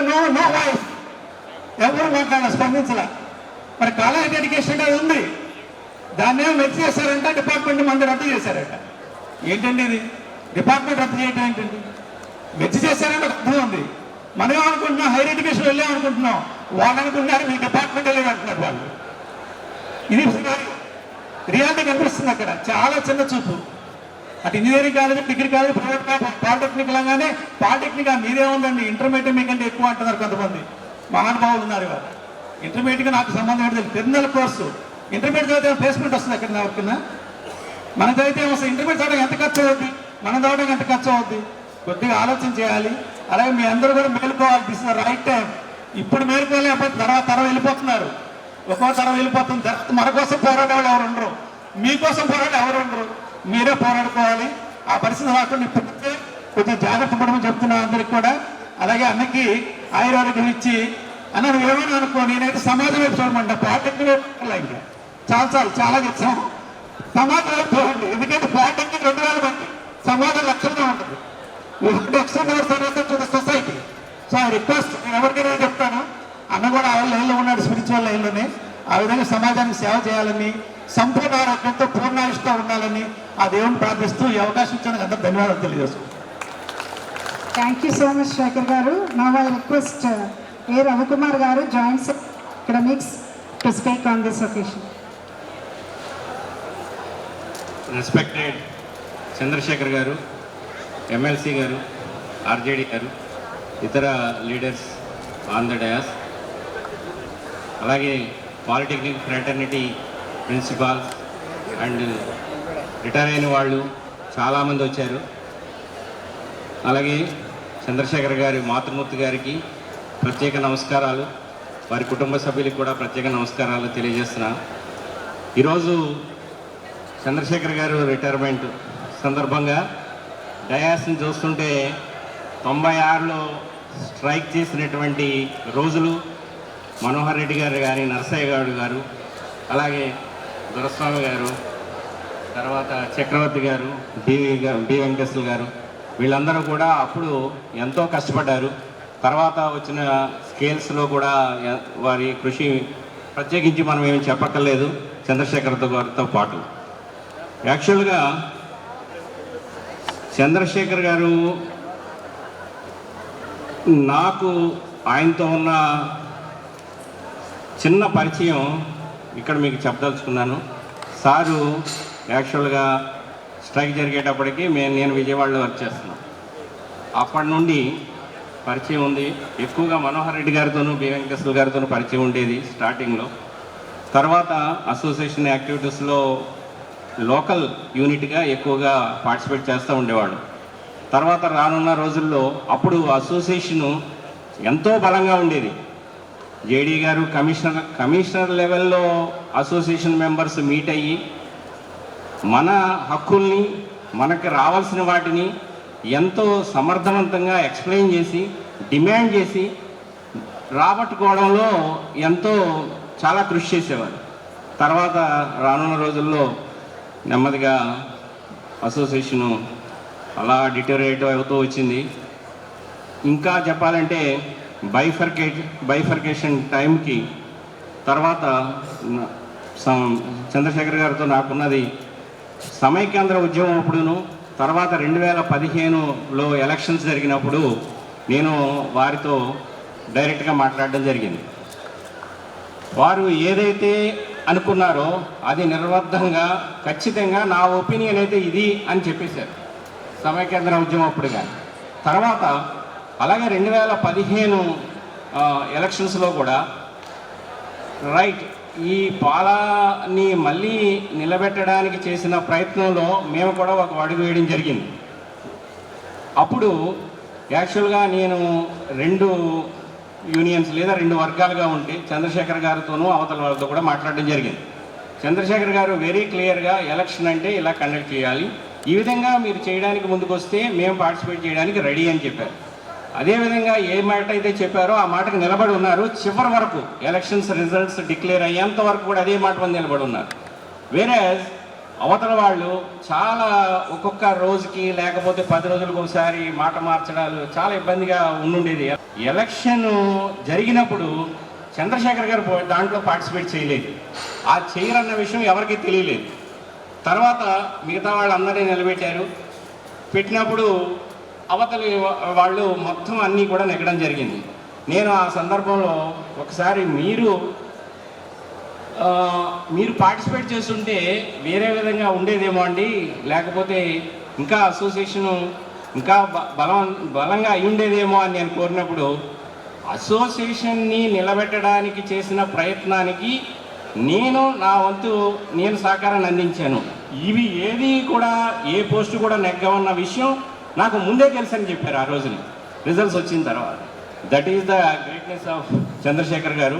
నో నో వాయిస్, ఎవరు మాట్లాడాలి, స్పందించలే. మరి కాలేజ్ ఎడ్యుకేషన్ అది ఉంది, దాన్ని ఏమో మెచ్చి చేశారంట, డిపార్ట్మెంట్ మంది రద్దు చేశారట. ఏంటండి ఇది? డిపార్ట్మెంట్ రద్దు చేయడం ఏంటండి? మెచ్చి చేశారంటే అర్థం ఉంది. మనం ఏమనుకుంటున్నాం, హైయర్ ఎడ్యుకేషన్ వెళ్ళామనుకుంటున్నాం, వాళ్ళు అనుకుంటున్నారు మీ డిపార్ట్మెంట్ వెళ్ళామంటున్నారు వాళ్ళు. ఇది రియాలిటీ కనిపిస్తుంది అక్కడ. చాలా చిన్న చూపు. అటు engineering college, degree college, private college, polytechnic లాగానే పాలిటెక్నిక్ మీదే ఉందండి, ఇంటర్మీడియట్ మీకంటే ఎక్కువ అంటున్నారు కొంతమంది మహానుభావులు ఉన్నారు. ఇవాళ ఇంటర్మీడియట్గా నాకు సంబంధం ఏంటి తెలియదు. 10 నెలల కోర్సు ఇంటర్మీడియట్ చదివితే ప్లేస్మెంట్ వస్తుంది ఎక్కడ ఎవరికైనా? మన చదివితే అసలు ఇంటర్మీడియట్ చదవడం ఎంత ఖర్చు అవుద్ది, మనం చదవడం ఎంత ఖర్చు అవుద్ది? కొద్దిగా ఆలోచన చేయాలి. అలాగే మీ అందరూ కూడా మేలుకోవాలి. This is the right time. ఇప్పుడు మేలుకోలేకపోతే తర్వాత తరం వెళ్ళిపోతున్నారు, ఒక్కో తరం వెళ్ళిపోతుంది. తర్వాత మన కోసం పోరాడే వాళ్ళు ఎవరు ఉండరు, మీకోసం పోరాడే ఎవరు ఉండరు. మీరే పోరాడుకోవాలి. ఆ పరిస్థితి రాకుండా ఇప్పటికే కొంచెం జాగ్రత్త పడమని చెప్తున్నాను అందరికి కూడా. అలాగే అన్నకి ఆయుర్వేదం ఇచ్చి, అన్న నువ్వు ఏమైనా అనుకో, నేనైతే సమాజం వైపు చూడమంట, పాలిటెక్నిక్ ఇంకా చాలా చెప్తాను. సమాజం వైపు చూడండి, ఎందుకంటే పాలిటెక్నిక్ 2000 మంది, సమాజం లక్షలుగా ఉంటుంది. సొసైటీ. సో ఐ రిక్వెస్ట్, నేను ఎవరికైనా చెప్తాను, అన్న కూడా ఆ లైన్లో ఉన్నాడు, స్పిరిచువల్ లైన్లోనే. ఆ విధంగా సమాజానికి సేవ చేయాలని, సంపూర్ణ ఆరోగ్యంతో పూర్ణాయుష్తో ఉండాలని ఆ దేవుని ప్రార్థిస్తూ ఈ అవకాశం ఇచ్చినందుకు అందరూ ధన్యవాదాలు తెలియజేస్తున్నాను. Thank you so much Shekhar garu. Now I request A Ravikumar garu, joint academics, to speak on this occasion. Respected Chandrasekhar garu, MLC garu, RJD garu, ఇతర లీడర్స్ ఆన్ ద డయాస్, అలాగే polytechnic fraternity principals and retire అయిన వాళ్ళు చాలామంది వచ్చారు. అలాగే చంద్రశేఖర్ గారి మాతృమూర్తి గారికి ప్రత్యేక నమస్కారాలు, వారి కుటుంబ సభ్యులకు కూడా ప్రత్యేక నమస్కారాలు తెలియజేస్తున్నాను. ఈరోజు చంద్రశేఖర్ గారు రిటైర్మెంట్ సందర్భంగా డయాస్ని చూస్తుంటే 96లో స్ట్రైక్ చేసినటువంటి రోజులు మనోహర్ రెడ్డి గారు కానీ, నరసయ్య గౌడ్ గారు, అలాగే దొరస్వామి గారు, తర్వాత చక్రవర్తి గారు, బి వెంకటేశ్వర గారు, వీళ్ళందరూ కూడా అప్పుడు ఎంతో కష్టపడ్డారు. తర్వాత వచ్చిన స్కేల్స్లో కూడా వారి కృషి ప్రత్యేకించి మనం ఏమి చెప్పక్కర్లేదు చంద్రశేఖర్ గారితో పాటు. యాక్చువల్గా చంద్రశేఖర్ గారు నాకు ఆయనతో ఉన్న చిన్న పరిచయం ఇక్కడ మీకు చెప్పదలుచుకున్నాను. సారు యాక్చువల్గా స్ట్రైక్ జరిగేటప్పటికి నేను విజయవాడలో వర్క్ చేస్తున్నాను. అప్పటి నుండి పరిచయం ఉంది. ఎక్కువగా మనోహర్ రెడ్డి గారితోనూ, బి వెంకటేశ్వర గారితోనూ పరిచయం ఉండేది స్టార్టింగ్లో. తర్వాత అసోసియేషన్ యాక్టివిటీస్లో లోకల్ యూనిట్గా ఎక్కువగా పార్టిసిపేట్ చేస్తూ ఉండేవాడు. తర్వాత రానున్న రోజుల్లో అప్పుడు అసోసియేషను ఎంతో బలంగా ఉండేది. జేడీ గారు కమిషనర్ లెవెల్లో అసోసియేషన్ మెంబర్స్ మీట్ అయ్యి మన హక్కుల్ని, మనకు రావాల్సిన వాటిని ఎంతో సమర్థవంతంగా ఎక్స్ప్లెయిన్ చేసి, డిమాండ్ చేసి రాబట్టుకోవడంలో చాలా కృషి చేసేవారు. తర్వాత రానున్న రోజుల్లో నెమ్మదిగా అసోసియేషను అలా డిటోరేట్ అవుతూ వచ్చింది. ఇంకా చెప్పాలంటే బైఫర్కేషన్ టైంకి తర్వాత చంద్రశేఖర్ గారితో నాకున్నది సమైక్యాంధ్ర ఉద్యమం అప్పుడును, తర్వాత 2015లో ఎలక్షన్స్ జరిగినప్పుడు నేను వారితో డైరెక్ట్గా మాట్లాడడం జరిగింది. వారు ఏదైతే అనుకున్నారో అది నిర్బద్ధంగా, ఖచ్చితంగా నా ఒపీనియన్ అయితే ఇది అని చెప్పేశారు సమైక్యాంధ్ర ఉద్యమం అప్పుడు. కానీ తర్వాత అలాగే 2015 ఎలక్షన్స్లో కూడా రైట్ ఈ పాలాని మళ్ళీ నిలబెట్టడానికి చేసిన ప్రయత్నంలో మేము కూడా ఒక అడుగు వేయడం జరిగింది. అప్పుడు యాక్చువల్గా నేను 2 యూనియన్స్ లేదా 2 వర్గాలుగా ఉంటే చంద్రశేఖర్ గారితోనూ అవతల వాళ్ళతో కూడా మాట్లాడడం జరిగింది. చంద్రశేఖర్ గారు వెరీ క్లియర్గా ఎలక్షన్ అంటే ఇలా కండక్ట్ చేయాలి, ఈ విధంగా మీరు చేయడానికి ముందుకు వస్తే మేము పార్టిసిపేట్ చేయడానికి రెడీ అని చెప్పారు. అదేవిధంగా ఏ మాట అయితే చెప్పారో ఆ మాటకు నిలబడి ఉన్నారు. చివరి వరకు ఎలక్షన్స్ రిజల్ట్స్ డిక్లేర్ అయ్యేంత వరకు కూడా అదే మాట మీద నిలబడి ఉన్నారు. వేరేజ్ అవతల వాళ్ళు చాలా ఒక్కొక్క రోజుకి లేకపోతే 10 రోజులకు ఒకసారి మాట మార్చడాలు చాలా ఇబ్బందిగా ఉండుండేది. ఎలక్షన్ జరిగినప్పుడు చంద్రశేఖర్ గారు దాంట్లో పార్టిసిపేట్ చేయలేదు. ఆ చేయరన్న విషయం ఎవరికీ తెలియలేదు. తర్వాత మిగతా వాళ్ళందరినీ నిలబెట్టారు. పెట్టినప్పుడు అవతలి వాళ్ళు మొత్తం అన్నీ కూడా నెగ్గడం జరిగింది. నేను ఆ సందర్భంలో ఒకసారి మీరు పార్టిసిపేట్ చేస్తుంటే వేరే విధంగా ఉండేదేమో అండి, లేకపోతే ఇంకా అసోసియేషను ఇంకా బలంగా అయి ఉండేదేమో అని నేను కోరినప్పుడు అసోసియేషన్ని నిలబెట్టడానికి చేసిన ప్రయత్నానికి నేను నా వంతు నేను సహకారాన్ని అందించాను. ఇవి ఏది కూడా ఏ పోస్టు కూడా నెగ్గవన్న విషయం నాకు ముందే తెలుసని చెప్పారు ఆ రోజుని రిజల్ట్స్ వచ్చిన తర్వాత. That is the greatness of Chandrasekhar గారు.